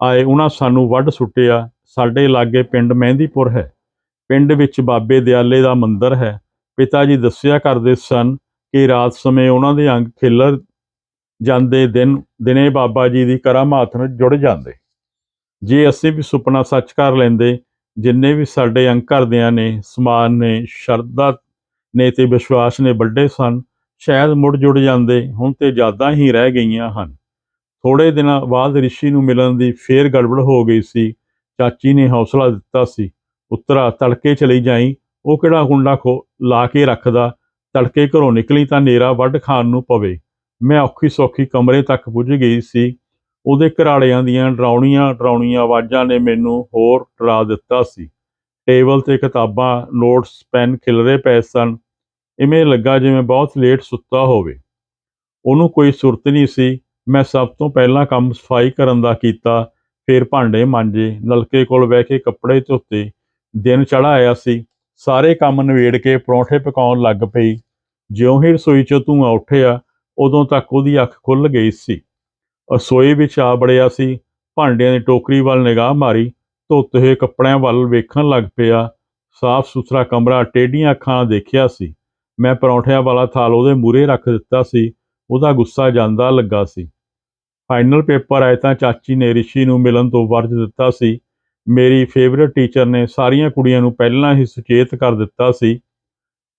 ਆਏ। ਉਹਨਾਂ ਸਾਨੂੰ ਵੱਢ ਸੁੱਟਿਆ। ਸਾਡੇ ਲਾਗੇ ਪਿੰਡ ਮਹਿੰਦੀਪੁਰ ਹੈ। ਪਿੰਡ ਵਿੱਚ ਬਾਬੇ ਦਿਆਲੇ ਦਾ ਮੰਦਰ ਹੈ। ਪਿਤਾ ਜੀ ਦੱਸਿਆ ਕਰਦੇ ਸਨ ਕਿ ਰਾਤ ਸਮੇਂ ਉਹਨਾਂ ਦੇ ਅੰਗ ਖਿੱਲਰ ਜਾਂਦੇ, ਦਿਨੇ ਬਾਬਾ ਜੀ ਦੀ ਕਰਾਮਾਤ ਨਾਲ ਜੁੜ ਜਾਂਦੇ। ਜੇ ਅਸੀਂ ਵੀ ਸੁਪਨਾ ਸੱਚ ਕਰ ਲੈਂਦੇ, ਜਿੰਨੇ ਵੀ ਸਾਡੇ ਅੰਗ ਘਰਦਿਆਂ ਨੇ, ਸਮਾਨ ਨੇ, ਸ਼ਰਧਾ ਨੇ ਤੇ ਵਿਸ਼ਵਾਸ ਨੇ ਵੱਡੇ ਸਨ, ਸ਼ਾਇਦ ਮੁੜ ਜੁੜ ਜਾਂਦੇ। ਹੁਣ ਤੇ ਯਾਦਾਂ ਹੀ ਰਹਿ ਗਈਆਂ ਹਨ। ਥੋੜ੍ਹੇ ਦਿਨਾਂ ਬਾਅਦ ਰਿਸ਼ੀ ਨੂੰ ਮਿਲਣ ਦੀ ਫੇਰ ਗੜਬੜ ਹੋ ਗਈ ਸੀ। ਚਾਚੀ ਨੇ ਹੌਸਲਾ ਦਿੱਤਾ ਸੀ, ਪੁੱਤਰਾ ਤੜਕੇ ਚਲੀ ਜਾਈਂ, ਉਹ ਕਿਹੜਾ ਕੁੰਡਾ ਲਾ ਕੇ ਰੱਖਦਾ। ਤੜਕੇ ਘਰੋਂ ਨਿਕਲੀ ਤਾਂ ਨੇਰਾ ਵੱਢ ਖਾਣ ਨੂੰ ਪਵੇ। ਮੈਂ ਔਖੀ ਸੌਖੀ ਕਮਰੇ ਤੱਕ ਪੁੱਜ ਗਈ ਸੀ। ਉਹਦੇ ਘਰਾੜਿਆਂ ਦੀਆਂ ਡਰਾਉਣੀਆਂ ਡਰਾਉਣੀਆਂ ਆਵਾਜ਼ਾਂ ਨੇ ਮੈਨੂੰ ਹੋਰ ਡਰਾ ਦਿੱਤਾ ਸੀ। ਟੇਬਲ 'ਤੇ ਕਿਤਾਬਾਂ, ਨੋਟਸ, ਪੈਨ ਖਿਲਰੇ ਪਏ ਸਨ। ਇਵੇਂ ਲੱਗਾ ਜਿਵੇਂ ਬਹੁਤ ਲੇਟ ਸੁੱਤਾ ਹੋਵੇ। ਉਹਨੂੰ ਕੋਈ ਸੁਰਤ ਨਹੀਂ ਸੀ। ਮੈਂ ਸਭ ਤੋਂ ਪਹਿਲਾਂ ਕੰਮ ਸਫਾਈ ਕਰਨ ਦਾ ਕੀਤਾ, ਫਿਰ ਭਾਂਡੇ ਮਾਂਜੇ, ਨਲਕੇ ਕੋਲ ਬਹਿ ਕੇ ਕੱਪੜੇ ਧੋਤੇ। ਦਿਨ ਚੜ੍ਹ ਆਇਆ ਸੀ। ਸਾਰੇ ਕੰਮ ਨਿਬੇੜ ਕੇ ਪਰੌਂਠੇ ਪਕਾਉਣ ਲੱਗ ਪਈ। ਜਿਉਂ ਹੀ ਰਸੋਈ 'ਚੋਂ ਧੂੰਆਂ ਉੱਠਿਆ, ਉਦੋਂ ਤੱਕ ਉਹਦੀ ਅੱਖ ਖੁੱਲ੍ਹ ਗਈ ਸੀ। ਰਸੋਈ ਵਿੱਚ ਆ ਵੜਿਆ ਸੀ। ਭਾਂਡਿਆਂ ਦੀ ਟੋਕਰੀ ਵੱਲ ਨਿਗਾਹ ਮਾਰੀ, ਧੋਤੇ ਹੋਏ ਕੱਪੜਿਆਂ ਵੱਲ ਵੇਖਣ ਲੱਗ ਪਿਆ। ਸਾਫ਼ ਸੁਥਰਾ ਕਮਰਾ ਟੇਢੀਆਂ ਅੱਖਾਂ ਨਾਲ ਦੇਖਿਆ ਸੀ। ਮੈਂ ਪਰੌਂਠਿਆਂ ਵਾਲਾ ਥਾਲ ਉਹਦੇ ਮੂਹਰੇ ਰੱਖ ਦਿੱਤਾ ਸੀ। ਉਹਦਾ ਗੁੱਸਾ ਜਾਂਦਾ ਲੱਗਾ ਸੀ। ਫਾਈਨਲ ਪੇਪਰ ਆਏ ਤਾਂ ਚਾਚੀ ਨੇ ਰਿਸ਼ੀ ਨੂੰ ਮਿਲਣ ਤੋਂ ਵਰਜ ਦਿੱਤਾ ਸੀ। ਮੇਰੀ ਫੇਵਰੇਟ ਟੀਚਰ ਨੇ ਸਾਰੀਆਂ ਕੁੜੀਆਂ ਨੂੰ ਪਹਿਲਾਂ ਹੀ ਸੁਚੇਤ ਕਰ ਦਿੱਤਾ ਸੀ,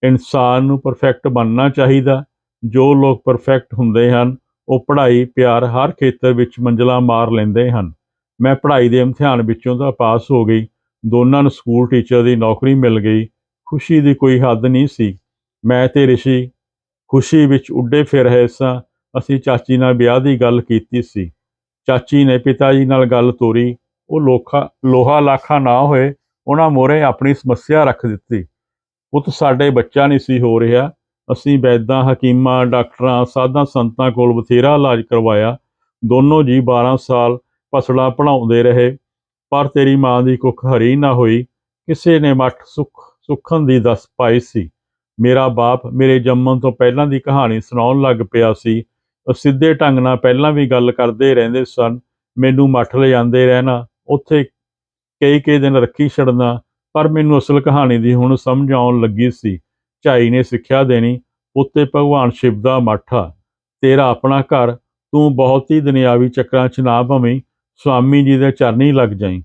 ਇਨਸਾਨ ਨੂੰ ਪਰਫੈਕਟ ਬਣਨਾ ਚਾਹੀਦਾ। ਜੋ ਲੋਕ ਪਰਫੈਕਟ ਹੁੰਦੇ ਹਨ, ਉਹ ਪੜ੍ਹਾਈ, ਪਿਆਰ, ਹਰ ਖੇਤਰ ਵਿੱਚ ਮੰਜ਼ਿਲਾਂ ਮਾਰ ਲੈਂਦੇ ਹਨ। ਮੈਂ ਪੜ੍ਹਾਈ ਦੇ ਇਮਤਿਹਾਨ ਵਿੱਚੋਂ ਤਾਂ ਪਾਸ ਹੋ ਗਈ। ਦੋਨਾਂ ਨੂੰ ਸਕੂਲ ਟੀਚਰ ਦੀ ਨੌਕਰੀ ਮਿਲ ਗਈ। ਖੁਸ਼ੀ ਦੀ ਕੋਈ ਹੱਦ ਨਹੀਂ ਸੀ। ਮੈਂ ਤੇ ਰਿਸ਼ੀ ਖੁਸ਼ੀ ਵਿੱਚ ਉੱਡੇ ਫਿਰ ਰਹੇ ਸਾਂ। ਅਸੀਂ ਚਾਚੀ ਨਾਲ ਵਿਆਹ ਦੀ ਗੱਲ ਕੀਤੀ ਸੀ। ਚਾਚੀ ਨੇ ਪਿਤਾ ਜੀ ਨਾਲ ਗੱਲ ਤੋਰੀ। ਉਹ ਲੋਹਾ ਲਾਖਾ ਨਾ ਹੋਏ, ਉਹਨਾਂ ਮੋਹਰੇ ਆਪਣੀ ਸਮੱਸਿਆ ਰੱਖ ਦਿੱਤੀ। ਪੁੱਤ, ਸਾਡੇ ਬੱਚਾ ਨਹੀਂ ਸੀ ਹੋ ਰਿਹਾ। ਅਸੀਂ ਵੈਦਾਂ, ਹਕੀਮਾਂ, ਡਾਕਟਰਾਂ, ਸਾਧਾਂ ਸੰਤਾਂ ਕੋਲ ਬਥੇਰਾ ਇਲਾਜ ਕਰਵਾਇਆ। ਦੋਨੋਂ ਜੀ 12 ਸਾਲ ਪਸੜਾ ਪੜ੍ਹਾਉਂਦੇ ਰਹੇ, ਪਰ ਤੇਰੀ ਮਾਂ ਦੀ ਕੁੱਖ ਹਰੀ ਨਾ ਹੋਈ। ਕਿਸੇ ਨੇ ਮੱਠ ਸੁੱਖਣ ਦੀ ਦੱਸ ਪਾਈ ਸੀ। ਮੇਰਾ ਬਾਪ ਮੇਰੇ ਜੰਮਣ ਤੋਂ ਪਹਿਲਾਂ ਦੀ ਕਹਾਣੀ ਸੁਣਾਉਣ ਲੱਗ ਪਿਆ ਸੀ। ਉਹ ਸਿੱਧੇ ਢੰਗ ਨਾਲ ਪਹਿਲਾਂ ਵੀ ਗੱਲ ਕਰਦੇ ਰਹਿੰਦੇ ਸਨ। ਮੈਨੂੰ ਮੱਠ ਲਿਜਾਂਦੇ ਰਹਿਣਾ, ਉੱਥੇ ਕਈ ਦਿਨ ਰੱਖੀ ਛੱਡਣਾ। ਪਰ ਮੈਨੂੰ ਅਸਲ ਕਹਾਣੀ ਦੀ ਹੁਣ ਸਮਝ ਆਉਣ ਲੱਗੀ ਸੀ। ਝਾਈ ਨੇ ਸਿੱਖਿਆ ਦੇਣੀ, ਉੱਤੇ ਭਗਵਾਨ ਸ਼ਿਵ ਦਾ ਮੱਠ ਆ, ਤੇਰਾ ਆਪਣਾ ਘਰ। ਤੂੰ ਬਹੁਤੀ ਦੁਨਿਆਵੀ ਚੱਕਰਾਂ 'ਚ ਨਾ ਭਵੀਂ, ਸਵਾਮੀ ਜੀ ਦੇ ਚਰਨੀ ਲੱਗ ਜਾਈਂ।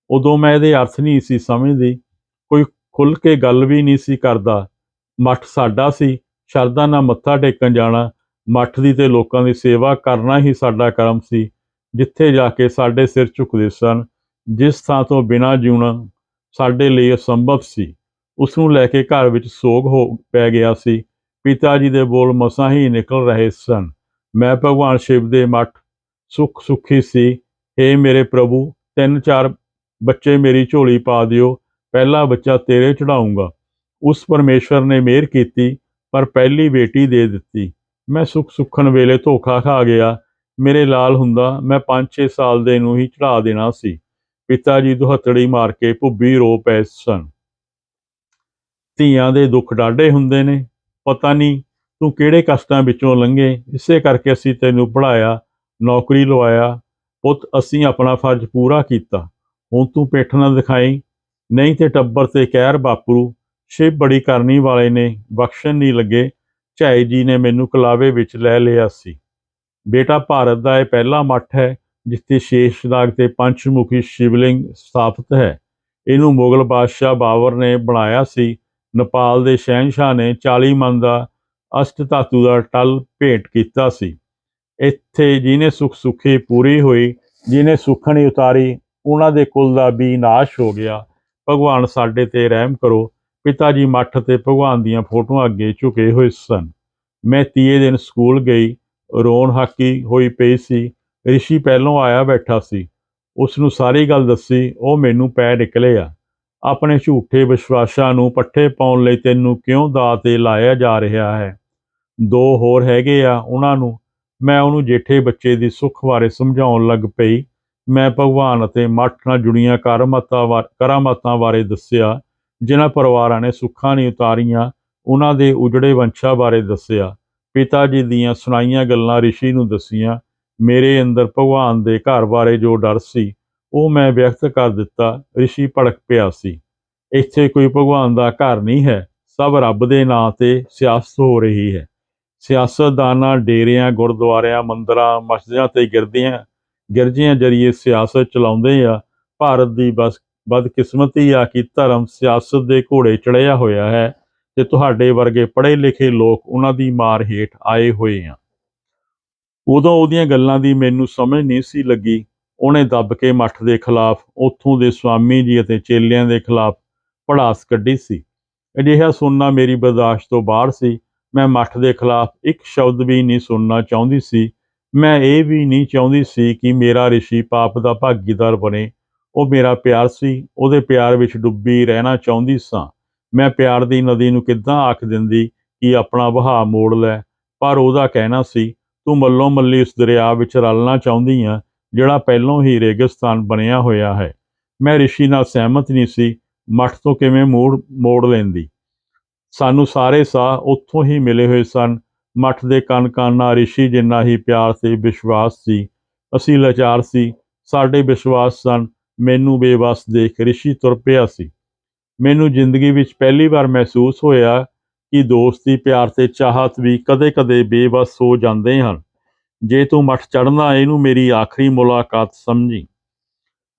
ਉਦੋਂ ਮੈਂ ਇਹਦੇ ਅਰਥ ਨਹੀਂ ਸੀ ਸਮਝਦੀ। ਕੋਈ ਖੁੱਲ੍ਹ ਕੇ ਗੱਲ ਵੀ ਨਹੀਂ ਸੀ ਕਰਦਾ। ਮੱਠ ਸਾਡਾ ਸੀ, ਸ਼ਰਧਾ ਨਾਲ ਮੱਥਾ ਟੇਕਣ ਜਾਣਾ। ਮੱਠ ਦੀ ਤੇ ਲੋਕਾਂ ਦੀ ਸੇਵਾ ਕਰਨਾ ਹੀ ਸਾਡਾ ਕਰਮ ਸੀ। ਜਿੱਥੇ ਜਾ ਕੇ ਸਾਡੇ ਸਿਰ ਝੁਕਦੇ ਸਨ, ਜਿਸ ਥਾਂ ਤੋਂ ਬਿਨਾਂ ਜਿਉਣਾ ਸਾਡੇ ਲਈ ਅਸੰਭਵ ਸੀ, ਉਸ ਨੂੰ ਲੈ ਕੇ ਘਰ ਵਿੱਚ ਸੋਗ ਹੋ ਪੈ ਗਿਆ ਸੀ। ਪਿਤਾ ਜੀ ਦੇ ਬੋਲ ਮਸਾਂ ਹੀ ਨਿਕਲ ਰਹੇ ਸਨ। ਮੈਂ ਭਗਵਾਨ ਸ਼ਿਵ ਦੇ ਮੱਠ ਸੁੱਖ ਸੁੱਖੀ ਸੀ। ਹੇ ਮੇਰੇ ਪ੍ਰਭੂ, 3-4 ਬੱਚੇ ਮੇਰੀ ਝੋਲੀ ਪਾ ਦਿਓ। ਪਹਿਲਾ ਬੱਚਾ ਤੇਰੇ ਚੜਾਊਂਗਾ। ਉਸ ਪਰਮੇਸ਼ਵਰ ਨੇ ਮਿਹਰ ਕੀਤੀ, ਪਰ ਪਹਿਲੀ ਬੇਟੀ ਦੇ ਦਿੱਤੀ। ਮੈਂ ਸੁੱਖਣ ਵੇਲੇ ਧੋਖਾ ਖਾ ਗਿਆ। ਮੇਰੇ ਲਾਲ ਹੁੰਦਾ, ਮੈਂ 5-6 ਸਾਲ ਦੇ ਨੂੰ ਹੀ ਚੜਾ ਦੇਣਾ ਸੀ। ਪਿਤਾ ਜੀ ਦੁਹੱਥੜੀ ਮਾਰ ਕੇ ਭੁੱਬੀ ਰੋ ਪਏ ਸਨ। ਧੀਆਂ ਦੇ ਦੁੱਖ ਡਾਢੇ ਹੁੰਦੇ ਨੇ। ਪਤਾ ਨਹੀਂ ਤੂੰ ਕਿਹੜੇ ਕਸ਼ਟਾਂ ਵਿੱਚੋਂ ਲੰਘੇ। ਇਸੇ ਕਰਕੇ ਅਸੀਂ ਤੈਨੂੰ ਪੜ੍ਹਾਇਆ, ਨੌਕਰੀ ਲਵਾਇਆ। ਪੁੱਤ, ਅਸੀਂ ਆਪਣਾ ਫਰਜ਼ ਪੂਰਾ ਕੀਤਾ। ਹੁਣ ਤੂੰ ਪਿੱਠ ਨਾ ਦਿਖਾਈ, ਨਹੀਂ ਤੇ ਟੱਬਰ ਤੇ ਕਹਿਰ ਵਾਪਰੂ। ਸ਼ਿਵ ਬੜੀ ਕਰਨੀ ਵਾਲੇ ਨੇ, ਬਖਸ਼ਣ ਨਹੀਂ ਲੱਗੇ। ਝਾਈ ਜੀ ਨੇ ਮੈਨੂੰ ਕਲਾਵੇ ਵਿੱਚ ਲੈ ਲਿਆ ਸੀ। ਬੇਟਾ, ਭਾਰਤ ਦਾ ਇਹ ਪਹਿਲਾ ਮੱਠ ਹੈ ਜਿੱਥੇ ਸ਼ੇਸ਼ਨਾਗ ਤੇ ਪੰਚਮੁਖੀ ਸ਼ਿਵਲਿੰਗ ਸਥਾਪਿਤ ਹੈ। ਇਹਨੂੰ ਮੁਗਲ ਬਾਦਸ਼ਾਹ ਬਾਬਰ ਨੇ ਬਣਾਇਆ ਸੀ। ਨੇਪਾਲ ਦੇ ਸ਼ਹਿਨਸ਼ਾਹ ਨੇ 40 ਮਣ ਦਾ ਅਸ਼ਟ ਧਾਤੂ ਦਾ ਟਲ ਭੇਂਟ ਕੀਤਾ ਸੀ। ਇੱਥੇ ਜਿਹਨੇ ਸੁੱਖ ਸੁੱਖੀ ਪੂਰੀ ਹੋਈ, ਜਿਹਨੇ ਸੁੱਖਣੀ ਉਤਾਰੀ, ਉਹਨਾਂ ਦੇ ਕੁਲ ਦਾ ਵੀ ਨਾਸ਼ ਹੋ ਗਿਆ। ਭਗਵਾਨ ਸਾਡੇ ਤੇ ਰਹਿਮ ਕਰੋ। ਪਿਤਾ ਜੀ ਮੱਠ ਤੇ ਭਗਵਾਨ ਦੀਆਂ ਫੋਟੋਆਂ ਅੱਗੇ ਝੁਕੇ ਹੋਏ ਸਨ। ਮੈਂ ਤੀਏ ਦਿਨ ਸਕੂਲ ਗਈ। ਰੋਣ ਹਾਕੀ ਹੋਈ ਪਈ ਸੀ। ਰਿਸ਼ੀ ਪਹਿਲੋਂ ਆਇਆ ਬੈਠਾ ਸੀ। ਉਸ ਨੂੰ ਸਾਰੀ ਗੱਲ ਦੱਸੀ। ਉਹ ਮੈਨੂੰ ਪੈ ਨਿਕਲੇ ਆ। ਆਪਣੇ ਝੂਠੇ ਵਿਸ਼ਵਾਸਾਂ ਨੂੰ ਪੱਠੇ ਪਾਉਣ ਲਈ ਤੈਨੂੰ ਕਿਉਂ ਦਾਅ 'ਤੇ ਲਾਇਆ ਜਾ ਰਿਹਾ ਹੈ? ਦੋ ਹੋਰ ਹੈਗੇ ਆ, ਉਹਨਾਂ ਨੂੰ। ਮੈਂ ਉਹਨੂੰ ਜੇਠੇ ਬੱਚੇ ਦੀ ਸੁੱਖ ਬਾਰੇ ਸਮਝਾਉਣ ਲੱਗ ਪਈ। ਮੈਂ ਭਗਵਾਨ ਅਤੇ ਮੱਠ ਨਾਲ ਜੁੜੀਆਂ ਕਰਾਮਾਤਾਂ ਬਾਰੇ ਦੱਸਿਆ, ਜਿਨ੍ਹਾਂ ਪਰਿਵਾਰਾਂ ਨੇ ਸੁੱਖਾਂ ਨਹੀਂ ਉਤਾਰੀਆਂ। ਉਹਨਾਂ ਦੇ ਉਜੜੇ ਵੰਸ਼ਾਂ ਬਾਰੇ ਦੱਸਿਆ। ਪਿਤਾ ਜੀ ਦੀਆਂ ਸੁਣਾਈਆਂ ਗੱਲਾਂ ਰਿਸ਼ੀ ਨੂੰ ਦੱਸੀਆਂ। ਮੇਰੇ ਅੰਦਰ ਭਗਵਾਨ ਦੇ ਘਰ ਬਾਰੇ ਜੋ ਡਰ ਸੀ, ਉਹ ਮੈਂ ਵਿਅਕਤ ਕਰ ਦਿੱਤਾ। ਰਿਸ਼ੀ ਭੜਕ ਪਿਆ ਸੀ। ਇੱਥੇ ਕੋਈ ਭਗਵਾਨ ਦਾ ਘਰ ਨਹੀਂ ਹੈ। ਸਭ ਰੱਬ ਦੇ ਨਾਂ 'ਤੇ ਸਿਆਸਤ ਹੋ ਰਹੀ ਹੈ। ਸਿਆਸਤਦਾਨਾਂ ਡੇਰਿਆਂ, ਗੁਰਦੁਆਰਿਆਂ, ਮੰਦਰਾਂ, ਮਸਜਿਦਾਂ ਤੇ ਗਿਰਜਿਆਂ ਜ਼ਰੀਏ ਸਿਆਸਤ ਚਲਾਉਂਦੇ ਆ। ਭਾਰਤ ਦੀ ਬਦਕਿਸਮਤੀ ਆ ਕਿ ਧਰਮ ਸਿਆਸਤ ਦੇ ਘੋੜੇ ਚੜ੍ਹਿਆ ਹੋਇਆ ਹੈ ਤੇ ਤੁਹਾਡੇ ਵਰਗੇ ਪੜ੍ਹੇ ਲਿਖੇ ਲੋਕ ਉਹਨਾਂ ਦੀ ਮਾਰ ਹੇਠ ਆਏ ਹੋਏ ਆ। ਉਦੋਂ ਉਹਦੀਆਂ ਗੱਲਾਂ ਦੀ ਮੈਨੂੰ ਸਮਝ ਨਹੀਂ ਸੀ ਲੱਗੀ। ਉਹਨੇ ਦੱਬ ਕੇ ਮੱਠ ਦੇ ਖਿਲਾਫ, ਉੱਥੋਂ ਦੇ ਸਵਾਮੀ ਜੀ ਅਤੇ ਚੇਲਿਆਂ ਦੇ ਖਿਲਾਫ ਭੜਾਸ ਕੱਢੀ ਸੀ। ਅਜਿਹਾ ਸੁਣਨਾ ਮੇਰੀ ਬਰਦਾਸ਼ਤ ਤੋਂ ਬਾਹਰ ਸੀ। ਮੈਂ ਮੱਠ ਦੇ ਖਿਲਾਫ ਇੱਕ ਸ਼ਬਦ ਵੀ ਨਹੀਂ ਸੁਣਨਾ ਚਾਹੁੰਦੀ ਸੀ। ਮੈਂ ਇਹ ਵੀ ਨਹੀਂ ਚਾਹੁੰਦੀ ਸੀ ਕਿ ਮੇਰਾ ਰਿਸ਼ੀ ਪਾਪ ਦਾ ਭਾਗੀਦਾਰ ਬਣੇ। ਉਹ ਮੇਰਾ ਪਿਆਰ ਸੀ। ਉਹਦੇ ਪਿਆਰ ਵਿੱਚ ਡੁੱਬੀ ਰਹਿਣਾ ਚਾਹੁੰਦੀ ਸਾਂ। ਮੈਂ ਪਿਆਰ ਦੀ ਨਦੀ ਨੂੰ ਕਿੱਦਾਂ ਆਖ ਦਿੰਦੀ ਕਿ ਆਪਣਾ ਵਹਾਅ ਮੋੜ ਲੈ, ਪਰ ਉਹਦਾ ਕਹਿਣਾ ਸੀ, ਤੂੰ ਮੱਲੋ ਮੱਲੀ ਉਸ ਦਰਿਆ ਵਿੱਚ ਰਲਣਾ ਚਾਹੁੰਦੀ ਆ ਜਿਹੜਾ ਪਹਿਲੋਂ ਹੀ ਰੇਗਿਸਤਾਨ ਬਣਿਆ ਹੋਇਆ ਹੈ। ਮੈਂ ਰਿਸ਼ੀ ਨਾਲ ਸਹਿਮਤ ਨਹੀਂ ਸੀ। ਮੱਠ ਤੋਂ ਕਿਵੇਂ ਮੋੜ ਲੈਂਦੀ? ਸਾਨੂੰ ਸਾਰੇ ਸਾਹ ਉੱਥੋਂ ਹੀ ਮਿਲੇ ਹੋਏ ਸਨ। ਮੱਠ ਦੇ ਕਣ ਨਾਲ ਰਿਸ਼ੀ ਜਿੰਨਾ ਹੀ ਪਿਆਰ ਤੇ ਵਿਸ਼ਵਾਸ ਸੀ। ਅਸੀਂ ਲਾਚਾਰ ਸੀ। ਸਾਡੇ ਵਿਸ਼ਵਾਸ ਸਨ। ਮੈਨੂੰ ਬੇਬਸ ਦੇਖ ਰਿਸ਼ੀ ਤੁਰ ਪਿਆ ਸੀ। ਮੈਨੂੰ ਜ਼ਿੰਦਗੀ ਵਿੱਚ ਪਹਿਲੀ ਵਾਰ ਮਹਿਸੂਸ ਹੋਇਆ ਕਿ ਦੋਸਤੀ, ਪਿਆਰ ਤੇ ਚਾਹਤ ਵੀ ਕਦੇ-ਕਦੇ ਬੇਬਸ ਹੋ ਜਾਂਦੇ ਹਨ। ਜੇ ਤੂੰ ਮੱਠ ਚੜ੍ਹਨਾ, ਇਹਨੂੰ ਮੇਰੀ ਆਖਰੀ ਮੁਲਾਕਾਤ ਸਮਝੀ।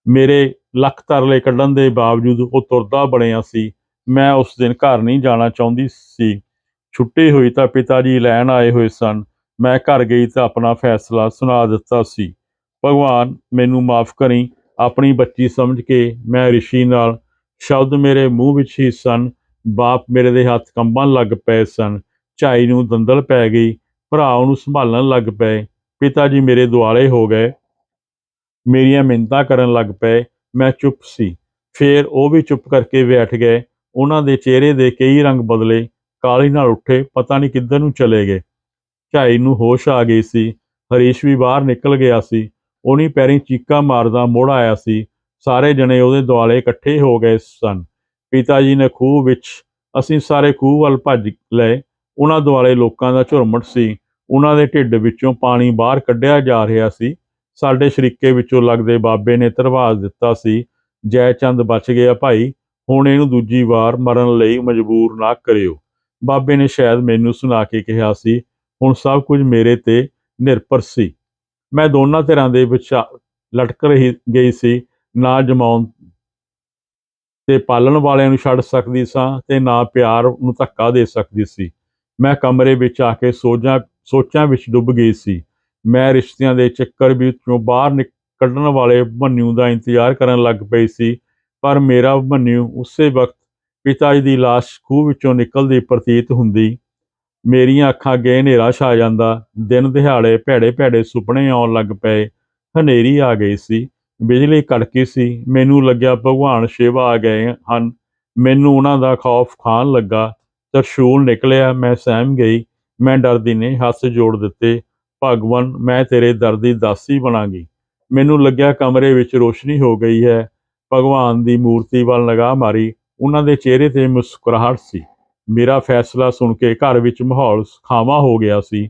ਮੇਰੇ ਲੱਖ ਤਰਲੇ ਕੱਢਣ ਦੇ ਬਾਵਜੂਦ ਉਹ ਤੁਰਦਾ ਬਣਿਆ ਸੀ। ਮੈਂ ਉਸ ਦਿਨ ਘਰ ਨਹੀਂ ਜਾਣਾ ਚਾਹੁੰਦੀ ਸੀ। ਛੁੱਟੀ ਹੋਈ ਤਾਂ ਪਿਤਾ ਜੀ ਲੈਣ ਆਏ ਹੋਏ ਸਨ। ਮੈਂ ਘਰ ਗਈ ਤਾਂ ਆਪਣਾ ਫੈਸਲਾ ਸੁਣਾ ਦਿੱਤਾ ਸੀ। ਭਗਵਾਨ, ਮੈਨੂੰ ਮਾਫ਼ ਕਰੀਂ। ਆਪਣੀ ਬੱਚੀ ਸਮਝ ਕੇ ਮੈਂ ਰਿਸ਼ੀ ਨਾਲ, ਸ਼ਬਦ ਮੇਰੇ ਮੂੰਹ ਵਿੱਚ ਹੀ ਸਨ। ਬਾਪ ਮੇਰੇ ਦੇ ਹੱਥ ਕੰਬਣ ਲੱਗ ਪਏ ਸਨ। ਝਾਈ ਨੂੰ ਦੰਦਲ ਪੈ ਗਈ। ਭਰਾ ਉਹਨੂੰ ਸੰਭਾਲਣ ਲੱਗ ਪਏ। ਪਿਤਾ ਜੀ ਮੇਰੇ ਦੁਆਲੇ ਹੋ ਗਏ, ਮੇਰੀਆਂ ਮਿੰਨਤਾਂ ਕਰਨ ਲੱਗ ਪਏ। ਮੈਂ ਚੁੱਪ ਸੀ। ਫੇਰ ਉਹ ਵੀ ਚੁੱਪ ਕਰਕੇ ਬੈਠ ਗਏ। ਉਹਨਾਂ ਦੇ ਚਿਹਰੇ ਦੇ ਕਈ ਰੰਗ ਬਦਲੇ, ਕਾਹਲੀ ਨਾਲ ਉੱਠੇ, ਪਤਾ ਨਹੀਂ ਕਿੱਧਰ ਨੂੰ ਚਲੇ ਗਏ। ਝਾਈ ਨੂੰ ਹੋਸ਼ ਆ ਗਈ ਸੀ। ਹਰੀਸ਼ ਵੀ ਬਾਹਰ ਨਿਕਲ ਗਿਆ ਸੀ। ਉਹਨੀ ਪੈਰੀਂ ਚੀਕਾਂ ਮਾਰਦਾ ਮੁੜ ਆਇਆ ਸੀ। ਸਾਰੇ ਜਣੇ ਉਹਦੇ ਦੁਆਲੇ ਇਕੱਠੇ ਹੋ ਗਏ ਸਨ। ਪਿਤਾ ਜੀ ਨੇ ਖੂਹ ਵਿੱਚ, ਅਸੀਂ ਸਾਰੇ ਖੂਹ ਵੱਲ ਭੱਜ ਲਏ। ਉਹਨਾਂ ਦੁਆਲੇ ਲੋਕਾਂ ਦਾ ਝੁਰਮੁਟ ਸੀ। ਉਹਨਾਂ ਦੇ ਢਿੱਡ ਵਿੱਚੋਂ ਪਾਣੀ ਬਾਹਰ ਕੱਢਿਆ ਜਾ ਰਿਹਾ ਸੀ। ਸਾਡੇ ਸ਼ਰੀਕੇ ਵਿੱਚੋਂ ਲੱਗਦੇ ਬਾਬੇ ਨੇ ਧਰਵਾਸ ਦਿੱਤਾ ਸੀ, ਜੈ ਚੰਦ ਬਚ ਗਿਆ ਭਾਈ, ਹੁਣ ਇਹਨੂੰ ਦੂਜੀ ਵਾਰ ਮਰਨ ਲਈ ਮਜਬੂਰ ਨਾ ਕਰਿਓ। ਬਾਬੇ ਨੇ ਸ਼ਾਇਦ ਮੈਨੂੰ ਸੁਣਾ ਕੇ ਕਿਹਾ ਸੀ। ਹੁਣ ਸਭ ਕੁਝ ਮੇਰੇ ਤੇ ਨਿਰਭਰ ਸੀ। ਮੈਂ ਦੋਨਾਂ ਧਿਰਾਂ ਦੇ ਵਿਚਾਰ ਲਟਕ ਗਈ ਸੀ। ਨਾ ਜਮਾਉਣ ਤੇ ਪਾਲਣ ਵਾਲਿਆਂ ਨੂੰ ਛੱਡ ਸਕਦੀ ਸਾਂ ਤੇ ਨਾ ਪਿਆਰ ਨੂੰ ਧੱਕਾ ਦੇ ਸਕਦੀ ਸੀ। ਮੈਂ ਕਮਰੇ ਵਿੱਚ ਆ ਕੇ ਸੋਚਾਂ ਵਿੱਚ ਡੁੱਬ ਗਈ ਸੀ। ਮੈਂ ਰਿਸ਼ਤਿਆਂ ਦੇ ਚੱਕਰ ਵਿੱਚੋਂ ਬਾਹਰ ਕੱਢਣ ਵਾਲੇ ਭੰਨੂ ਦਾ ਇੰਤਜ਼ਾਰ ਕਰਨ ਲੱਗ ਪਈ ਸੀ, ਪਰ ਮੇਰਾ ਭੰਨੂ ਉਸੇ ਵਕਤ ਪਿਤਾ ਜੀ ਦੀ ਲਾਸ਼ ਖੂਹ ਵਿੱਚੋਂ ਨਿਕਲਦੀ ਪ੍ਰਤੀਤ ਹੁੰਦੀ। ਮੇਰੀਆਂ ਅੱਖਾਂ ਅੱਗੇ ਹਨੇਰਾ ਛਾ ਜਾਂਦਾ। ਦਿਨ ਦਿਹਾੜੇ ਭੈੜੇ ਭੈੜੇ ਸੁਪਨੇ ਆਉਣ ਲੱਗ ਪਏ। ਹਨੇਰੀ ਆ ਗਈ ਸੀ। ਬਿਜਲੀ ਕੜਕੀ ਸੀ। ਮੈਨੂੰ ਲੱਗਿਆ ਭਗਵਾਨ ਸ਼ਿਵ ਆ ਗਏ ਹਨ। ਮੈਨੂੰ ਉਹਨਾਂ ਦਾ ਖੌਫ ਖਾਣ ਲੱਗਾ। ਤਰਸ਼ੂਲ ਨਿਕਲਿਆ। ਮੈਂ ਸਹਿਮ ਗਈ। ਮੈਂ ਡਰਦੀ ਨੇ ਹੱਥ ਜੋੜ ਦਿੱਤੇ। ਭਗਵਾਨ, ਮੈਂ ਤੇਰੇ ਦਰ ਦੀ ਦਾਸੀ ਬਣਾਂਗੀ। ਮੈਨੂੰ ਲੱਗਿਆ ਕਮਰੇ ਵਿੱਚ ਰੋਸ਼ਨੀ ਹੋ ਗਈ ਹੈ। ਭਗਵਾਨ ਦੀ ਮੂਰਤੀ ਵੱਲ ਨਿਗਾਹ ਮਾਰੀ। ਉਹਨਾਂ ਦੇ ਚਿਹਰੇ ਤੇ ਮੁਸਕਰਾਹਟ ਸੀ। ਮੇਰਾ ਫੈਸਲਾ ਸੁਣ ਕੇ ਘਰ ਵਿੱਚ ਮਾਹੌਲ ਸੁਖਾਵਾਂ ਹੋ ਗਿਆ ਸੀ।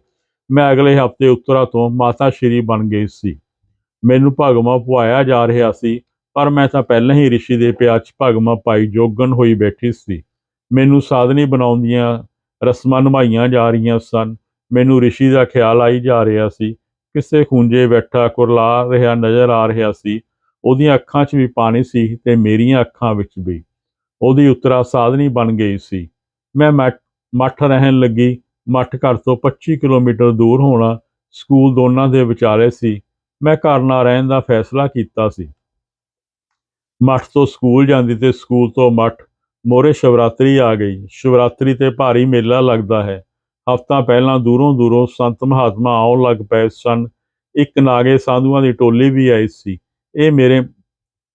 ਮੈਂ ਅਗਲੇ ਹਫ਼ਤੇ ਉੱਤਰਾ ਤੋਂ ਮਾਤਾ ਸ਼੍ਰੀ ਬਣ ਗਈ ਸੀ। ਮੈਨੂੰ ਭਗਵਾਂ ਪੁਆਇਆ ਜਾ ਰਿਹਾ ਸੀ, ਪਰ ਮੈਂ ਤਾਂ ਪਹਿਲਾਂ ਹੀ ਰਿਸ਼ੀ ਦੇ ਪਿਆਰ 'ਚ ਭਗਵਾਂ ਪਾਈ ਜੋਗਣ ਹੋਈ ਬੈਠੀ ਸੀ। ਮੈਨੂੰ ਸਾਧਨੀ ਬਣਾਉਣ ਦੀਆਂ ਰਸਮਾਂ ਨਿਭਾਈਆਂ ਜਾ ਰਹੀਆਂ ਸਨ। ਮੈਨੂੰ ਰਿਸ਼ੀ ਦਾ ਖਿਆਲ ਆਈ ਜਾ ਰਿਹਾ ਸੀ। ਕਿਸੇ ਖੂੰਜੇ ਬੈਠਾ ਕੁਰਲਾ ਰਿਹਾ ਨਜ਼ਰ ਆ ਰਿਹਾ ਸੀ। ਉਹਦੀਆਂ ਅੱਖਾਂ 'ਚ ਵੀ ਪਾਣੀ ਸੀ ਤੇ ਮੇਰੀਆਂ ਅੱਖਾਂ ਵਿੱਚ ਵੀ। ਉਹਦੀ ਉਤਰਾ ਸਾਧਨੀ ਬਣ ਗਈ ਸੀ। ਮੈਂ ਮੱਠ ਰਹਿਣ ਲੱਗੀ। ਮੱਠ ਘਰ ਤੋਂ 25 ਕਿਲੋਮੀਟਰ ਦੂਰ ਹੋਣਾ। ਸਕੂਲ ਦੋਨਾਂ ਦੇ ਵਿਚਾਲੇ ਸੀ। ਮੈਂ ਘਰ ਨਾ ਰਹਿਣ ਦਾ ਫੈਸਲਾ ਕੀਤਾ ਸੀ। ਮੱਠ ਤੋਂ ਸਕੂਲ ਜਾਂਦੀ ਤੇ ਸਕੂਲ ਤੋਂ ਮੱਠ। ਮੋਹਰੇ ਸ਼ਿਵਰਾਤਰੀ ਆ ਗਈ। ਸ਼ਿਵਰਾਤਰੀ ਤੇ ਭਾਰੀ ਮੇਲਾ ਲੱਗਦਾ ਹੈ। ਹਫ਼ਤਾ ਪਹਿਲਾਂ ਦੂਰੋਂ ਦੂਰੋਂ ਸੰਤ ਮਹਾਤਮਾ ਆਉਣ ਲੱਗ ਪਏ ਸਨ। ਇੱਕ ਨਾਗੇ ਸਾਧੂਆਂ ਦੀ ਟੋਲੀ ਵੀ ਆਈ ਸੀ। ਇਹ ਮੇਰੇ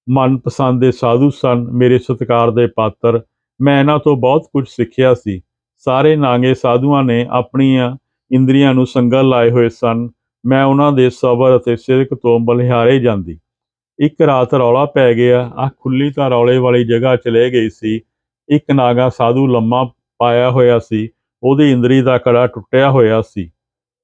ਮਨਪਸੰਦ ਦੇ ਸਾਧੂ ਸਨ, ਮੇਰੇ ਸਤਿਕਾਰ ਦੇ ਪਾਤਰ। ਮੈਂ ਇਹਨਾਂ ਤੋਂ ਬਹੁਤ ਕੁਝ ਸਿੱਖਿਆ ਸੀ। ਸਾਰੇ ਨਾਗੇ ਸਾਧੂਆਂ ਨੇ ਆਪਣੀਆਂ ਇੰਦਰੀਆਂ ਨੂੰ ਸੰਗਲ ਲਾਏ ਹੋਏ ਸਨ। ਮੈਂ ਉਹਨਾਂ ਦੇ ਸਬਰ ਅਤੇ ਸਿਦਕ ਤੋਂ ਬਲਿਹਾਰੇ ਜਾਂਦੀ। ਇੱਕ ਰਾਤ ਰੌਲਾ ਪੈ ਗਿਆ। ਅੱਖ ਖੁੱਲੀ ਤਾਂ ਰੌਲੇ ਵਾਲੀ ਜਗ੍ਹਾ ਚਲੇ ਗਈ ਸੀ। ਇੱਕ ਨਾਗਾ ਸਾਧੂ ਲੰਮਾ ਪਾਇਆ ਹੋਇਆ ਸੀ। ਉਹਦੀ ਇੰਦਰੀ ਦਾ ਕੜਾ ਟੁੱਟਿਆ ਹੋਇਆ ਸੀ।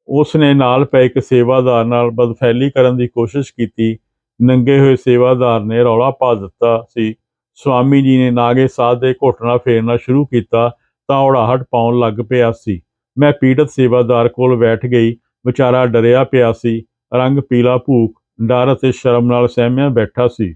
ਉਸ ਨੇ ਨਾਲ ਪਏ ਇੱਕ ਸੇਵਾਦਾਰ ਨਾਲ ਬਦਫੈਲੀ ਕਰਨ ਦੀ ਕੋਸ਼ਿਸ਼ ਕੀਤੀ। ਨੰਗੇ ਹੋਏ ਸੇਵਾਦਾਰ ਨੇ ਰੌਲਾ ਪਾ ਦਿੱਤਾ ਸੀ। ਸਵਾਮੀ ਜੀ ਨੇ ਨਾਗੇ ਸਾਧ ਦੇ ਘੁੱਟਣਾ ਫੇਰਨਾ ਸ਼ੁਰੂ ਕੀਤਾ ਤਾਂ ਉੜਾਹਟ ਪਾਉਣ ਲੱਗ ਪਿਆ ਸੀ। ਮੈਂ ਪੀੜਤ ਸੇਵਾਦਾਰ ਕੋਲ ਬੈਠ ਗਈ। ਵਿਚਾਰਾ ਡਰਿਆ ਪਿਆ ਸੀ। ਰੰਗ ਪੀਲਾ ਭੂਖ, ਡਰ ਅਤੇ ਸ਼ਰਮ ਨਾਲ ਸਹਿਮਿਆ ਬੈਠਾ ਸੀ।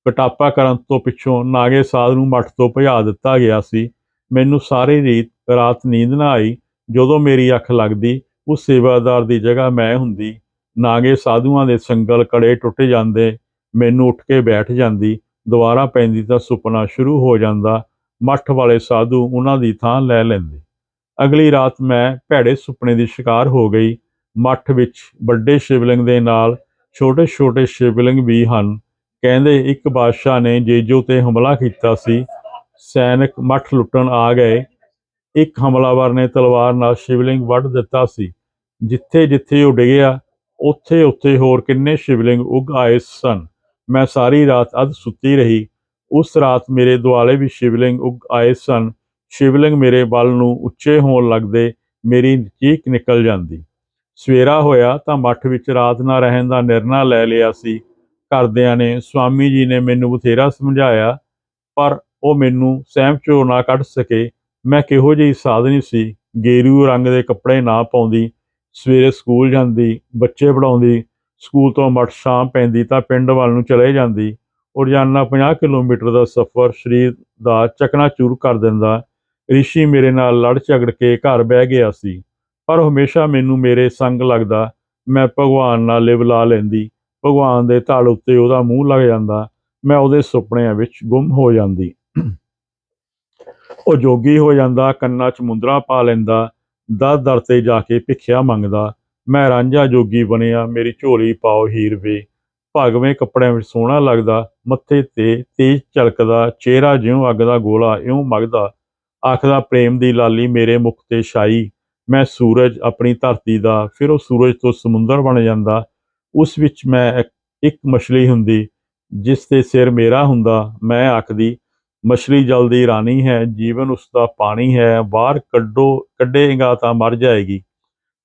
ਕਟਾਪਾ ਕਰਨ ਤੋਂ ਪਿੱਛੋਂ ਨਾਗੇ ਸਾਧ ਨੂੰ ਮੱਠ ਤੋਂ ਭਜਾ ਦਿੱਤਾ ਗਿਆ ਸੀ। ਮੈਨੂੰ ਸਾਰੀ ਰਾਤ ਨੀਂਦ ਨਾ ਆਈ। ਜਦੋਂ ਮੇਰੀ ਅੱਖ ਲੱਗਦੀ, ਉਸ ਸੇਵਾਦਾਰ ਦੀ ਜਗ੍ਹਾ ਮੈਂ ਹੁੰਦੀ। ਨਾਗੇ ਸਾਧੂਆਂ ਦੇ ਸੰਗਲ ਕੜੇ ਟੁੱਟ ਜਾਂਦੇ। ਮੈਨੂੰ ਉੱਠ ਕੇ ਬੈਠ ਜਾਂਦੀ। ਦੁਬਾਰਾ ਪੈਂਦੀ ਤਾਂ ਸੁਪਨਾ ਸ਼ੁਰੂ ਹੋ ਜਾਂਦਾ। ਮੱਠ ਵਾਲੇ ਸਾਧੂ ਉਹਨਾਂ ਦੀ ਥਾਂ ਲੈ ਲੈਂਦੇ। ਅਗਲੀ ਰਾਤ ਮੈਂ ਭੈੜੇ ਸੁਪਨੇ ਦੀ ਸ਼ਿਕਾਰ ਹੋ ਗਈ। ਮੱਠ ਵਿੱਚ ਵੱਡੇ ਸ਼ਿਵਲਿੰਗ ਦੇ ਨਾਲ ਛੋਟੇ ਛੋਟੇ ਸ਼ਿਵਲਿੰਗ ਵੀ ਹਨ। ਕਹਿੰਦੇ ਇੱਕ ਬਾਦਸ਼ਾਹ ਨੇ ਜੇਜੋ ਤੇ ਹਮਲਾ ਕੀਤਾ ਸੀ। ਸੈਨਿਕ ਮੱਠ ਲੁੱਟਣ ਆ ਗਏ। ਇੱਕ ਹਮਲਾਵਰ ਨੇ ਤਲਵਾਰ ਨਾਲ ਸ਼ਿਵਲਿੰਗ ਵੱਢ ਦਿੱਤਾ ਸੀ। ਜਿੱਥੇ ਜਿੱਥੇ ਉਹ ਡਿੱਗਿਆ, ਉੱਥੇ ਉੱਥੇ ਹੋਰ ਕਿੰਨੇ ਸ਼ਿਵਲਿੰਗ ਉੱਗ ਆਏ ਸਨ। ਮੈਂ ਸਾਰੀ ਰਾਤ ਅੱਧ ਸੁੱਤੀ ਰਹੀ। ਉਸ ਰਾਤ ਮੇਰੇ ਦੁਆਲੇ ਵੀ ਸ਼ਿਵਲਿੰਗ ਉੱਗ ਆਏ ਸਨ। ਸ਼ਿਵਲਿੰਗ ਮੇਰੇ ਵੱਲ ਨੂੰ ਉੱਚੇ ਹੋਣ ਲੱਗਦੇ। ਮੇਰੀ ਚੀਕ ਨਿਕਲ ਜਾਂਦੀ। ਸਵੇਰਾ ਹੋਇਆ ਤਾਂ ਮੱਠ ਵਿੱਚ ਰਾਤ ਨਾ ਰਹਿਣ ਦਾ ਨਿਰਣਾ ਲੈ ਲਿਆ ਸੀ। ਘਰਦਿਆਂ ਨੇ, ਸਵਾਮੀ ਜੀ ਨੇ ਮੈਨੂੰ ਬਥੇਰਾ ਸਮਝਾਇਆ, ਪਰ ਉਹ ਮੈਨੂੰ ਸਹਿਮ ਚੋਂ ਨਾ ਕੱਢ ਸਕੇ। ਮੈਂ ਕਿਹੋ ਜਿਹੀ ਸਾਧਨੀ ਸੀ। ਗੇਰੂ ਰੰਗ ਦੇ ਕੱਪੜੇ ਨਾ ਪਾਉਂਦੀ, ਸਵੇਰੇ ਸਕੂਲ ਜਾਂਦੀ, ਬੱਚੇ ਪੜ੍ਹਾਉਂਦੀ। ਸਕੂਲ ਤੋਂ ਮੱਠ ਸ਼ਾਮ ਪੈਂਦੀ ਤਾਂ ਪਿੰਡ ਵੱਲ ਨੂੰ ਚਲੇ ਜਾਂਦੀ। ਰੋਜ਼ਾਨਾ 50 ਕਿਲੋਮੀਟਰ ਦਾ ਸਫ਼ਰ ਸਰੀਰ ਦਾ ਚਕਨਾਚੂਰ ਕਰ ਦਿੰਦਾ। ਰਿਸ਼ੀ ਮੇਰੇ ਨਾਲ ਲੜ ਝਗੜ ਕੇ ਘਰ ਬਹਿ ਗਿਆ ਸੀ, ਪਰ ਹਮੇਸ਼ਾ ਮੈਨੂੰ ਮੇਰੇ ਸੰਗ ਲੱਗਦਾ। ਮੈਂ ਭਗਵਾਨ ਨਾਲ ਲਿਵ ਲਾ ਲੈਂਦੀ। ਭਗਵਾਨ ਦੇ ਧੜ ਉੱਤੇ ਉਹਦਾ ਮੂੰਹ ਲੱਗ ਜਾਂਦਾ। ਮੈਂ ਉਹਦੇ ਸੁਪਨਿਆਂ ਵਿੱਚ ਗੁੰਮ ਹੋ ਜਾਂਦੀ। ਉਹ ਜੋਗੀ ਹੋ ਜਾਂਦਾ, ਕੰਨਾਂ 'ਚ ਮੁੰਦਰਾ ਪਾ ਲੈਂਦਾ, ਦਰ ਦਰ 'ਤੇ ਜਾ ਕੇ ਭਿੱਖਿਆ ਮੰਗਦਾ। ਮੈਂ ਰਾਂਝਾ ਜੋਗੀ ਬਣਿਆ। ਮੇਰੀ ਝੋਲੀ ਪਾਓ ਹੀਰ ਵੇ। ਭਗਵੇਂ ਕੱਪੜਿਆਂ ਵਿੱਚ ਸੋਹਣਾ ਲੱਗਦਾ। ਮੱਥੇ 'ਤੇ ਤੇਜ ਝਲਕਦਾ, ਚਿਹਰਾ ਜਿਉਂ ਅੱਗ ਦਾ ਗੋਲਾ ਇਉਂ ਮੱਘਦਾ। ਆਖਦਾ ਪ੍ਰੇਮ ਦੀ ਲਾਲੀ ਮੇਰੇ ਮੁਖ 'ਤੇ ਛਾਈ। ਮੈਂ ਸੂਰਜ ਆਪਣੀ ਧਰਤੀ ਦਾ, ਫਿਰ ਉਹ ਸੂਰਜ ਤੋਂ ਸਮੁੰਦਰ ਬਣ ਜਾਂਦਾ। ਉਸ ਵਿੱਚ ਮੈਂ ਇੱਕ ਮਛਲੀ ਹੁੰਦੀ, ਜਿਸ 'ਤੇ ਸਿਰ ਮੇਰਾ ਹੁੰਦਾ। ਮੈਂ ਆਖਦੀ, ਮਛਲੀ ਜਲ ਦੀ ਰਾਣੀ ਹੈ, ਜੀਵਨ ਉਸਦਾ ਪਾਣੀ ਹੈ, ਬਾਹਰ ਕੱਢੇਗਾ ਤਾਂ ਮਰ ਜਾਏਗੀ।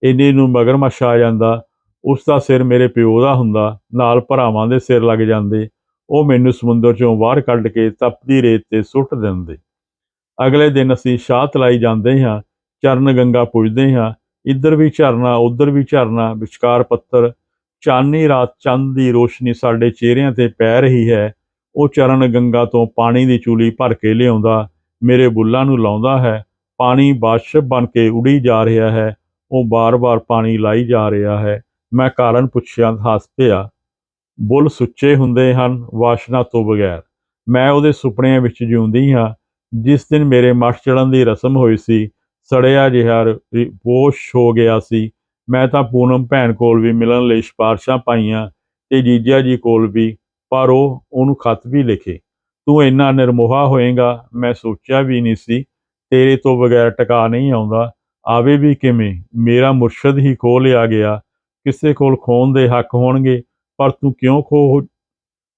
ਇੰਨੇ ਨੂੰ ਮਗਰਮੱਛ ਆ ਜਾਂਦਾ। ਉਸ ਦਾ ਸਿਰ ਮੇਰੇ ਪਿਓ ਦਾ ਹੁੰਦਾ। ਨਾਲ ਭਰਾਵਾਂ ਦੇ ਸਿਰ ਲੱਗ ਜਾਂਦੇ। ਉਹ ਮੈਨੂੰ ਸਮੁੰਦਰ 'ਚੋਂ ਬਾਹਰ ਕੱਢ ਕੇ ਤਪਦੀ ਰੇਤ 'ਤੇ ਸੁੱਟ ਦਿੰਦੇ। ਅਗਲੇ ਦਿਨ ਅਸੀਂ ਸ਼ਾਹ ਤਲਾਈ ਜਾਂਦੇ ਹਾਂ, ਚਰਨ ਗੰਗਾ ਪੁੱਜਦੇ ਹਾਂ। ਇੱਧਰ ਵੀ ਝਰਨਾ, ਉੱਧਰ ਵੀ ਝਰਨਾ, ਵਿਚਕਾਰ ਪੱਥਰ। ਚਾਨਣੀ ਰਾਤ ਚੰਦ ਦੀ ਰੋਸ਼ਨੀ ਸਾਡੇ ਚਿਹਰਿਆਂ 'ਤੇ ਪੈ ਰਹੀ ਹੈ। ਉਹ ਚਰਨ ਗੰਗਾ ਤੋਂ ਪਾਣੀ ਦੀ ਚੂਲੀ ਭਰ ਕੇ ਲਿਆਉਂਦਾ, ਮੇਰੇ ਬੁੱਲ੍ਹਾਂ ਨੂੰ ਲਾਉਂਦਾ ਹੈ। ਪਾਣੀ ਬਾਸ਼ਪ ਬਣ ਕੇ ਉੜੀ ਜਾ ਰਿਹਾ ਹੈ। ਉਹ ਬਾਰ-ਬਾਰ ਪਾਣੀ ਲਾਈ ਜਾ ਰਿਹਾ ਹੈ। ਮੈਂ ਕਾਰਨ ਪੁੱਛਿਆ, ਹੱਸ ਪਿਆ। ਬੁੱਲ੍ਹ ਸੁੱਚੇ ਹੁੰਦੇ ਹਨ, ਵਾਸ਼ਨਾ ਤੋਂ ਬਗੈਰ। ਮੈਂ ਉਹਦੇ ਸੁਪਨਿਆਂ ਵਿੱਚ ਜਿਉਂਦੀ ਹਾਂ। ਜਿਸ ਦਿਨ ਮੇਰੇ ਮੱਠ ਚੜ੍ਹਨ ਦੀ ਰਸਮ ਹੋਈ ਸੀ, ਸੜਿਆ ਜਿਹਾ ਬੇਹੋਸ਼ ਹੋ ਗਿਆ ਸੀ। ਮੈਂ ਤਾਂ ਪੂਨਮ ਭੈਣ ਕੋਲ ਵੀ ਮਿਲਣ ਲਈ ਸਿਫਾਰਸ਼ਾਂ ਪਾਈਆਂ ਤੇ ਜੀਜਾ ਜੀ ਕੋਲ ਵੀ, ਪਰ ਉਹ ਉਹਨੂੰ ਖੱਤ ਵੀ ਲਿਖੇ। ਤੂੰ ਇੰਨਾ ਨਿਰਮੋਹਾ ਹੋਏਗਾ, ਮੈਂ ਸੋਚਿਆ ਵੀ ਨਹੀਂ ਸੀ। ਤੇਰੇ ਤੋਂ ਬਗੈਰ ਟਿਕਾ ਨਹੀਂ ਆਉਂਦਾ। ਆਵੇ ਵੀ ਕਿਵੇਂ? ਮੇਰਾ ਮੁਰਸ਼ਦ ਹੀ ਖੋਹ ਲਿਆ ਗਿਆ। ਕਿਸੇ ਕੋਲ ਖੋਹਣ ਦੇ ਹੱਕ ਹੋਣਗੇ, ਪਰ ਤੂੰ ਕਿਉਂ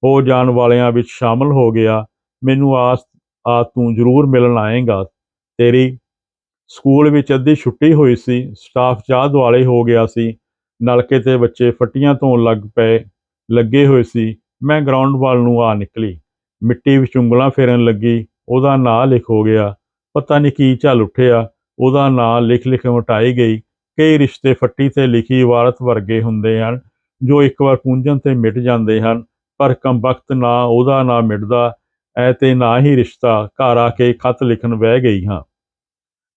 ਹੋ ਜਾਣ ਵਾਲਿਆਂ ਵਿੱਚ ਸ਼ਾਮਲ ਹੋ ਗਿਆ? ਮੈਨੂੰ ਆਸ ਆ ਤੂੰ ਜ਼ਰੂਰ ਮਿਲਣ ਆਏਗਾ। ਤੇਰੀ ਸਕੂਲ ਵਿੱਚ ਅੱਧੀ ਛੁੱਟੀ ਹੋਈ ਸੀ। ਸਟਾਫ ਚਾਹ ਦੁਆਲੇ ਹੋ ਗਿਆ ਸੀ। ਨਲਕੇ 'ਤੇ ਬੱਚੇ ਫੱਟੀਆਂ ਧੋਣ ਲੱਗੇ ਹੋਏ ਸੀ। ਮੈਂ ਗਰਾਊਂਡ ਵੱਲ ਨੂੰ ਆ ਨਿਕਲੀ। ਮਿੱਟੀ ਵਿੱਚ ਉਂਗਲਾਂ ਫੇਰਨ ਲੱਗੀ। ਉਹਦਾ ਨਾਂ ਲਿਖ ਹੋ ਗਿਆ। ਪਤਾ ਨਹੀਂ ਕੀ ਝੱਲ ਉੱਠਿਆ। ਉਹਦਾ ਨਾਂ ਲਿਖ ਲਿਖ ਮਿਟਾਈ ਗਈ। ਕਈ ਰਿਸ਼ਤੇ ਫੱਟੀ 'ਤੇ ਲਿਖੀ ਇਬਾਰਤ ਵਰਗੇ ਹੁੰਦੇ ਹਨ, ਜੋ ਇੱਕ ਵਾਰ ਪੂੰਝਣ 'ਤੇ ਮਿਟ ਜਾਂਦੇ ਹਨ, ਪਰ ਕਮਬਖ਼ਤ ਨਾ ਉਹਦਾ ਨਾਂ ਮਿਟਦਾ ਹੈ ਤੇ ਨਾ ਹੀ ਰਿਸ਼ਤਾ। ਘਰ ਆ ਕੇ ਖੱਤ ਲਿਖਣ ਬਹਿ ਗਈ ਹਾਂ।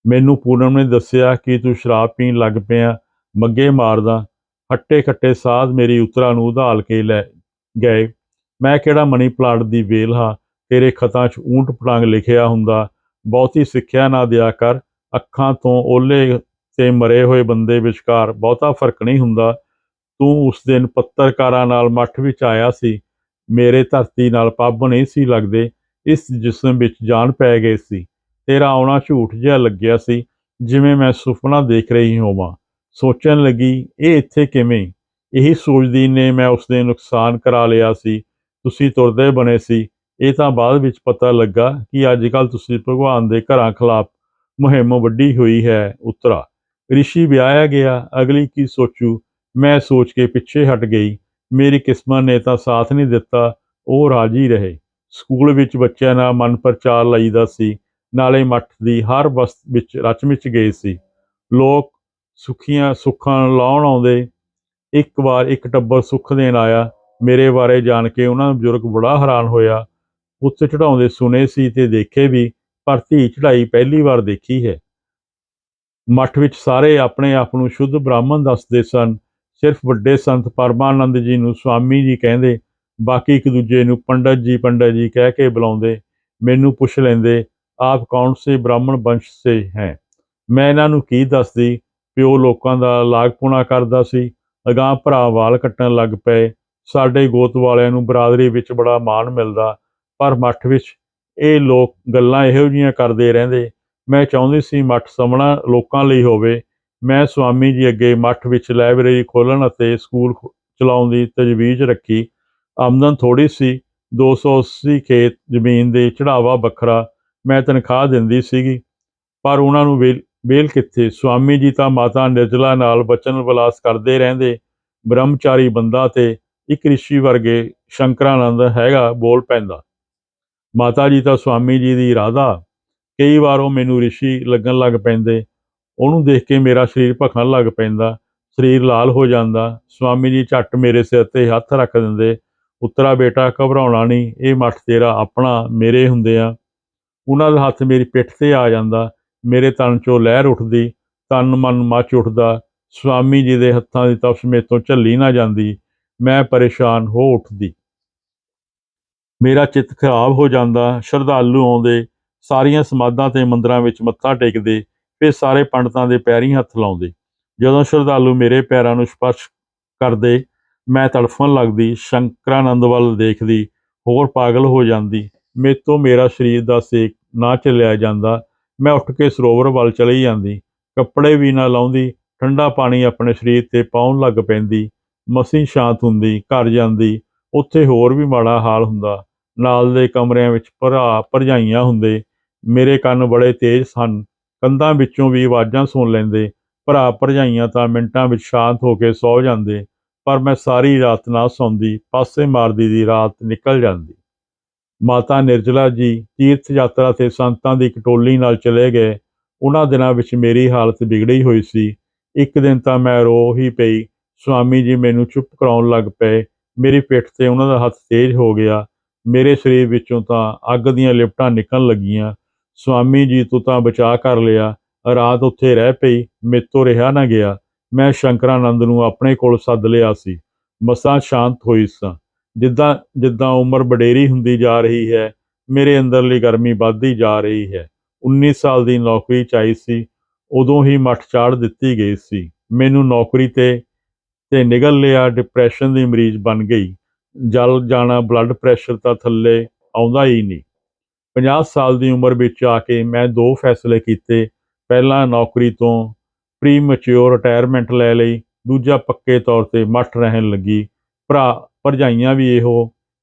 ਮੈਨੂੰ ਪੂਨਮ ਨੇ ਦੱਸਿਆ ਕਿ ਤੂੰ ਸ਼ਰਾਬ ਪੀਣ ਲੱਗ ਪਿਆ, ਮੱਗੇ ਮਾਰਦਾ। ਹੱਟੇ ਖੱਟੇ ਸਾਧ ਮੇਰੀ ਉਤਰਾ ਨੂੰ ਉਧਾਲ ਕੇ ਲੈ ਗਏ। ਮੈਂ ਕਿਹੜਾ ਮਨੀ ਪਲਾਟ ਦੀ ਵੇਲ ਹਾਂ, ਤੇਰੇ ਖਤਾਂ 'ਚ ਊਂਟ ਪਟਾਂਗ ਲਿਖਿਆ ਹੁੰਦਾ। ਬਹੁਤੀ ਸਿੱਖਿਆ ਨਾ ਦਿਆ ਕਰ, ਅੱਖਾਂ ਤੋਂ ਓਹਲੇ ਤੇ ਮਰੇ ਹੋਏ ਬੰਦੇ ਵਿਚਕਾਰ ਬਹੁਤਾ ਫਰਕ ਨਹੀਂ ਹੁੰਦਾ। ਤੂੰ ਉਸ ਦਿਨ ਪੱਤਰਕਾਰਾਂ ਨਾਲ ਮੱਠ ਵਿੱਚ ਆਇਆ ਸੀ। ਮੇਰੇ ਧਰਤੀ ਨਾਲ ਪੱਬ ਨਹੀਂ ਸੀ ਲੱਗਦੇ, ਇਸ ਜਿਸਮ ਵਿੱਚ ਜਾਨ ਪੈ ਗਈ ਸੀ। ਤੇਰਾ ਆਉਣਾ ਝੂਠ ਜਿਹਾ ਲੱਗਿਆ ਸੀ, ਜਿਵੇਂ ਮੈਂ ਸੁਪਨਾ ਦੇਖ ਰਹੀ ਹੋਵਾਂ। ਸੋਚਣ ਲੱਗੀ, ਇਹ ਇੱਥੇ ਕਿਵੇਂ? ਇਹੀ ਸੋਚਦੀ ਨੇ ਮੈਂ ਉਸਦੇ ਨੁਕਸਾਨ ਕਰਾ ਲਿਆ ਸੀ। ਤੁਸੀਂ ਤੁਰਦੇ ਬਣੇ ਸੀ। ਇਹ ਤਾਂ ਬਾਅਦ ਵਿੱਚ ਪਤਾ ਲੱਗਾ ਕਿ ਅੱਜ ਕੱਲ੍ਹ ਤੁਸੀਂ ਭਗਵਾਨ ਦੇ ਘਰਾਂ ਖਿਲਾਫ ਮੁਹਿੰਮ ਵੱਡੀ ਹੋਈ ਹੈ। ਉਤਰਾ ਰਿਸ਼ੀ ਵਿਆਹਿਆ ਗਿਆ, ਅਗਲੀ ਕੀ ਸੋਚੂ? ਮੈਂ ਸੋਚ ਕੇ ਪਿੱਛੇ ਹਟ ਗਈ। ਮੇਰੀ ਕਿਸਮਤ ਨੇ ਤਾਂ ਸਾਥ ਨਹੀਂ ਦਿੱਤਾ। ਉਹ ਰਾਜੀ ਰਹੇ। ਸਕੂਲ ਵਿੱਚ ਬੱਚਿਆਂ ਨਾਲ ਮਨ ਪ੍ਰਚਾਰ ਲਈਦਾ ਸੀ, ਨਾਲੇ ਮੱਠ ਦੀ ਹਰ ਵਸਤ ਵਿੱਚ ਰਚ-ਮਿਚ ਗਏ ਸੀ। ਲੋਕ ਸੁੱਖਾਂ ਲਾਉਣ ਆਉਂਦੇ। ਇੱਕ ਵਾਰ ਇੱਕ ਟੱਬਰ ਸੁੱਖ ਦੇਣ ਆਇਆ। ਮੇਰੇ ਬਾਰੇ ਜਾਣ ਕੇ ਉਹਨਾਂ ਦਾ ਬਜ਼ੁਰਗ ਬੜਾ ਹੈਰਾਨ ਹੋਇਆ। ਪੁੱਤ ਚੜਾਉਂਦੇ ਸੁਣੇ ਸੀ ਤੇ ਦੇਖੇ ਵੀ, ਪਰ ਧੀ ਚੜਾਈ ਪਹਿਲੀ ਵਾਰ ਦੇਖੀ ਹੈ। ਮੱਠ ਵਿੱਚ ਸਾਰੇ ਆਪਣੇ ਆਪ ਨੂੰ ਸ਼ੁੱਧ ਬ੍ਰਾਹਮਣ ਦੱਸਦੇ ਸਨ। ਸਿਰਫ ਵੱਡੇ ਸੰਤ ਪਰਮਾਨੰਦ ਜੀ ਨੂੰ ਸਵਾਮੀ ਜੀ ਕਹਿੰਦੇ। ਬਾਕੀ ਇੱਕ ਦੂਜੇ ਨੂੰ ਪੰਡਤ ਜੀ ਕਹਿ ਕੇ ਬੁਲਾਉਂਦੇ। ਮੈਨੂੰ ਪੁੱਛ ਲੈਂਦੇ, ਆਪ ਕੌਣ ਸੇ ਬ੍ਰਾਹਮਣ ਵੰਸ਼ ਸੇ ਹੈ? ਮੈਂ ਇਹਨਾਂ ਨੂੰ ਕੀ ਦੱਸਦੀ? ਪਿਓ ਲੋਕਾਂ ਦਾ ਲਾਗ ਪੁਣਾ ਕਰਦਾ ਸੀ। ਅਗਾਂਹ ਭਰਾ ਵਾਲ ਕੱਟਣ ਲੱਗ ਪਏ। ਸਾਡੇ ਗੋਤ ਵਾਲਿਆਂ ਨੂੰ ਬਰਾਦਰੀ ਵਿੱਚ ਬੜਾ ਮਾਣ ਮਿਲਦਾ, ਪਰ ਮੱਠ ਵਿੱਚ ਇਹ ਲੋਕ ਗੱਲਾਂ ਇਹੋ ਜਿਹੀਆਂ ਕਰਦੇ ਰਹਿੰਦੇ। ਮੈਂ ਚਾਹੁੰਦੀ ਸੀ ਮੱਠ ਸਮਣਾ ਲੋਕਾਂ ਲਈ ਹੋਵੇ। ਮੈਂ ਸਵਾਮੀ ਜੀ ਅੱਗੇ ਮੱਠ ਵਿੱਚ ਲਾਇਬ੍ਰੇਰੀ ਖੋਲ੍ਹਣ ਅਤੇ ਸਕੂਲ ਚਲਾਉਣ ਦੀ ਤਜਵੀਜ਼ ਰੱਖੀ। ਆਮਦਨ ਥੋੜ੍ਹੀ ਸੀ, 280 ਖੇਤ ਜ਼ਮੀਨ ਦੇ ਚੜਾਵਾ ਵੱਖਰਾ। ਮੈਂ ਤਨਖਾਹ ਦਿੰਦੀ ਸੀਗੀ, ਪਰ ਉਹਨਾਂ ਨੂੰ ਵੇਲ ਕਿੱਥੇ? ਸਵਾਮੀ ਜੀ ਤਾਂ ਮਾਤਾ ਨਿਰਜਲਾ ਨਾਲ ਬਚਨ ਵਿਲਾਸ ਕਰਦੇ ਰਹਿੰਦੇ। ਬ੍ਰਹਮਚਾਰੀ ਬੰਦਾ ਤੇ ਇੱਕ ਰਿਸ਼ੀ ਵਰਗੇ ਸ਼ੰਕਰਾਨੰਦ ਹੈਗਾ ਬੋਲ ਪੈਂਦਾ। ਮਾਤਾ ਜੀ ਤਾਂ ਸਵਾਮੀ ਜੀ ਦੀ ਰਾਧਾ। ਕਈ ਵਾਰ ਉਹ ਮੈਨੂੰ ਰਿਸ਼ੀ ਲੱਗਣ ਲੱਗ ਪੈਂਦੇ। ਉਹਨੂੰ ਦੇਖ ਕੇ ਮੇਰਾ ਸਰੀਰ ਭਖਣ ਲੱਗ ਪੈਂਦਾ, ਸਰੀਰ ਲਾਲ ਹੋ ਜਾਂਦਾ। ਸਵਾਮੀ ਜੀ ਝੱਟ ਮੇਰੇ ਸਿਰ 'ਤੇ ਹੱਥ ਰੱਖ ਦਿੰਦੇ। ਪੁੱਤਰਾ ਬੇਟਾ, ਘਬਰਾਉਣਾ ਨਹੀਂ, ਇਹ ਮੱਠ ਤੇਰਾ ਆਪਣਾ, ਮੇਰੇ ਹੁੰਦੇ ਆ। ਉਹਨਾਂ ਦਾ ਹੱਥ ਮੇਰੀ ਪਿੱਠ 'ਤੇ ਆ ਜਾਂਦਾ। ਮੇਰੇ ਤਨ 'ਚੋਂ ਲਹਿਰ ਉੱਠਦੀ, ਤਨ ਮਨ ਮੱਚ ਉੱਠਦਾ। ਸਵਾਮੀ ਜੀ ਦੇ ਹੱਥਾਂ ਦੀ ਤਪਸ਼ ਮੇਰੇ ਤੋਂ ਝੱਲੀ ਨਾ ਜਾਂਦੀ। ਮੈਂ ਪਰੇਸ਼ਾਨ ਹੋ ਉੱਠਦੀ। ਮੇਰਾ ਚਿੱਤ ਖਰਾਬ ਹੋ ਜਾਂਦਾ। ਸ਼ਰਧਾਲੂ ਆਉਂਦੇ, ਸਾਰੀਆਂ ਸਮਾਧਾਂ ਤੇ ਮੰਦਰਾਂ ਵਿੱਚ ਮੱਥਾ ਟੇਕਦੇ, ਫਿਰ ਸਾਰੇ ਪੰਡਤਾਂ ਦੇ ਪੈਰੀਂ ਹੱਥ ਲਾਉਂਦੇ। ਜਦੋਂ ਸ਼ਰਧਾਲੂ ਮੇਰੇ ਪੈਰਾਂ ਨੂੰ ਸਪਰਸ਼ ਕਰਦੇ, ਮੈਂ ਤੜਫਣ ਲੱਗਦੀ। ਸ਼ੰਕਰਾਨੰਦ ਵੱਲ ਦੇਖਦੀ, ਹੋਰ ਪਾਗਲ ਹੋ ਜਾਂਦੀ। ਮੇਰੇ ਤੋਂ ਮੇਰਾ ਸਰੀਰ ਦਾ ਸੇਕ ਨਾ ਝੱਲਿਆ ਜਾਂਦਾ। ਮੈਂ ਉੱਠ ਕੇ ਸਰੋਵਰ ਵੱਲ ਚਲੀ ਜਾਂਦੀ। ਕੱਪੜੇ ਵੀ ਨਾ ਲਾਉਂਦੀ, ਠੰਡਾ ਪਾਣੀ ਆਪਣੇ ਸਰੀਰ 'ਤੇ ਪਾਉਣ ਲੱਗ ਪੈਂਦੀ। ਮਸੀਂ ਸ਼ਾਂਤ ਹੁੰਦੀ। ਘਰ ਜਾਂਦੀ, ਉੱਥੇ ਹੋਰ ਵੀ ਮਾੜਾ ਹਾਲ ਹੁੰਦਾ। ਨਾਲ ਦੇ ਕਮਰਿਆਂ ਵਿੱਚ ਭਰਾ ਭਰਜਾਈਆਂ ਹੁੰਦੇ। ਮੇਰੇ ਕੰਨ ਬੜੇ ਤੇਜ਼ ਸਨ, ਕੰਧਾਂ ਵਿੱਚੋਂ ਵੀ ਆਵਾਜ਼ਾਂ ਸੁਣ ਲੈਂਦੇ। ਭਰਾ ਭਰਜਾਈਆਂ ਤਾਂ ਮਿੰਟਾਂ ਵਿੱਚ ਸ਼ਾਂਤ ਹੋ ਕੇ ਸੌ ਜਾਂਦੇ, ਪਰ ਮੈਂ ਸਾਰੀ ਰਾਤ ਨਾ ਸੌਂਦੀ। ਪਾਸੇ ਮਾਰਦੀ ਦੀ ਰਾਤ ਨਿਕਲ ਜਾਂਦੀ। ਮਾਤਾ ਨਿਰਜਲਾ ਜੀ ਤੀਰਥ ਯਾਤਰਾ 'ਤੇ ਸੰਤਾਂ ਦੀ ਇੱਕ ਟੋਲੀ ਨਾਲ ਚਲੇ ਗਏ। ਉਹਨਾਂ ਦਿਨਾਂ ਵਿੱਚ ਮੇਰੀ ਹਾਲਤ ਵਿਗੜੀ ਹੋਈ ਸੀ। ਇੱਕ ਦਿਨ ਤਾਂ ਮੈਂ ਰੋ ਹੀ ਪਈ। ਸਵਾਮੀ ਜੀ ਮੈਨੂੰ ਚੁੱਪ ਕਰਾਉਣ ਲੱਗ ਪਏ। ਮੇਰੀ ਪਿੱਠ 'ਤੇ ਉਹਨਾਂ ਦਾ ਹੱਥ ਤੇਜ਼ ਹੋ ਗਿਆ। ਮੇਰੇ ਸਰੀਰ ਵਿੱਚੋਂ ਤਾਂ ਅੱਗ ਦੀਆਂ ਲਿਪਟਾਂ ਨਿਕਲਣ ਲੱਗੀਆਂ। ਸਵਾਮੀ ਜੀ ਤੂੰ ਤਾਂ ਬਚਾ ਕਰ ਲਿਆ। ਰਾਤ ਉੱਥੇ ਰਹਿ ਪਈ, ਮੇਰੇ ਤੋਂ ਰਿਹਾ ਨਾ ਗਿਆ। ਮੈਂ ਸ਼ੰਕਰਾਨੰਦ ਨੂੰ ਆਪਣੇ ਕੋਲ ਸੱਦ ਲਿਆ ਸੀ। ਮਸਾਂ ਸ਼ਾਂਤ ਹੋਈ ਸਾਂ। ਜਿੱਦਾਂ ਜਿੱਦਾਂ ਉਮਰ ਵਡੇਰੀ ਹੁੰਦੀ ਜਾ ਰਹੀ ਹੈ, ਮੇਰੇ ਅੰਦਰਲੀ ਗਰਮੀ ਵੱਧਦੀ ਜਾ ਰਹੀ ਹੈ। 19 ਸਾਲ ਦੀ ਨੌਕਰੀ 'ਚ ਆਈ ਸੀ, ਉਦੋਂ ਹੀ ਮੱਠ ਚਾੜ ਦਿੱਤੀ ਗਈ ਸੀ। ਮੈਨੂੰ ਨੌਕਰੀ ਤੇ ਨਿਗਲ ਲਿਆ। ਡਿਪਰੈਸ਼ਨ ਦੀ ਮਰੀਜ਼ ਬਣ ਗਈ। ਜਲ ਜਾਣਾ, ਬਲੱਡ ਪ੍ਰੈਸ਼ਰ ਤਾਂ ਥੱਲੇ ਆਉਂਦਾ ਹੀ ਨਹੀਂ। 50 ਸਾਲ ਦੀ ਉਮਰ ਵਿੱਚ ਆ ਕੇ ਮੈਂ 2 ਫੈਸਲੇ ਕੀਤੇ। ਪਹਿਲਾ, ਨੌਕਰੀ ਤੋਂ ਪ੍ਰੀਮੈਚਿਓਰ ਰਿਟਾਇਰਮੈਂਟ ਲੈ ਲਈ। ਦੂਜਾ, ਪੱਕੇ ਤੌਰ 'ਤੇ ਮੱਠ ਰਹਿਣ ਲੱਗੀ। ਭਰਾ ਭਰਜਾਈਆਂ ਵੀ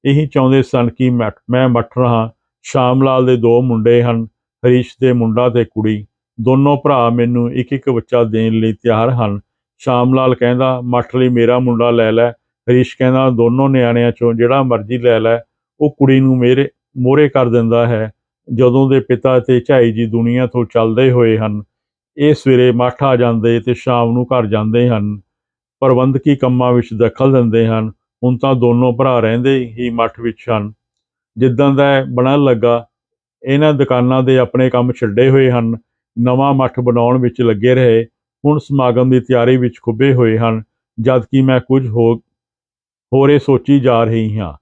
ਇਹੀ ਚਾਹੁੰਦੇ ਸਨ ਕਿ ਮੈਂ ਮੱਠ ਰਹਾਂ। ਸ਼ਾਮ ਲਾਲ ਦੇ 2 ਮੁੰਡੇ ਹਨ, ਹਰੀਸ਼ ਦੇ ਮੁੰਡਾ ਤੇ ਕੁੜੀ। ਦੋਨੋਂ ਭਰਾ ਮੈਨੂੰ ਇੱਕ ਇੱਕ ਬੱਚਾ ਦੇਣ ਲਈ ਤਿਆਰ ਹਨ। ਸ਼ਾਮ ਲਾਲ ਕਹਿੰਦਾ, ਮੱਠ ਲਈ ਮੇਰਾ ਮੁੰਡਾ ਲੈ ਲੈ। ਹਰੀਸ਼ ਕਹਿੰਦਾ, ਦੋਨੋਂ ਨਿਆਣਿਆਂ 'ਚੋਂ ਜਿਹੜਾ ਮਰਜ਼ੀ ਲੈ ਲੈ। ਉਹ ਕੁੜੀ ਨੂੰ ਮੇਰੇ ਮੋਹਰੇ ਕਰ ਦਿੰਦਾ ਹੈ। ਜਦੋਂ ਦੇ ਪਿਤਾ ਤੇ ਝਾਈ ਜੀ ਦੁਨੀਆ ਤੋਂ ਚੱਲਦੇ ਹੋਏ ਹਨ, ਇਹ ਸਵੇਰੇ ਮੱਠ ਆ ਜਾਂਦੇ ਤੇ ਸ਼ਾਮ ਨੂੰ ਘਰ ਜਾਂਦੇ ਹਨ। ਪ੍ਰਬੰਧਕੀ ਕੰਮਾਂ ਵਿੱਚ ਦਖਲ ਦਿੰਦੇ ਹਨ। ਹੁਣ ਤਾਂ ਦੋਨੋਂ ਭਰਾ ਰਹਿੰਦੇ ਹੀ ਮੱਠ ਵਿੱਚ ਹਨ। ਜਿੱਦਾਂ ਦਾ ਬਣਨ ਲੱਗਾ, ਇਹਨਾਂ ਦੁਕਾਨਾਂ ਦੇ ਆਪਣੇ ਕੰਮ ਛੱਡੇ ਹੋਏ ਹਨ। ਨਵਾਂ ਮੱਠ ਬਣਾਉਣ ਵਿੱਚ ਲੱਗੇ ਰਹੇ। ਹੁਣ ਸਮਾਗਮ ਦੀ ਤਿਆਰੀ ਵਿੱਚ ਖੁੱਭੇ ਹੋਏ ਹਨ, ਜਦ ਕਿ ਮੈਂ ਕੁਝ ਹੋਰੇ ਸੋਚੀ ਜਾ ਰਹੀ ਹਾਂ।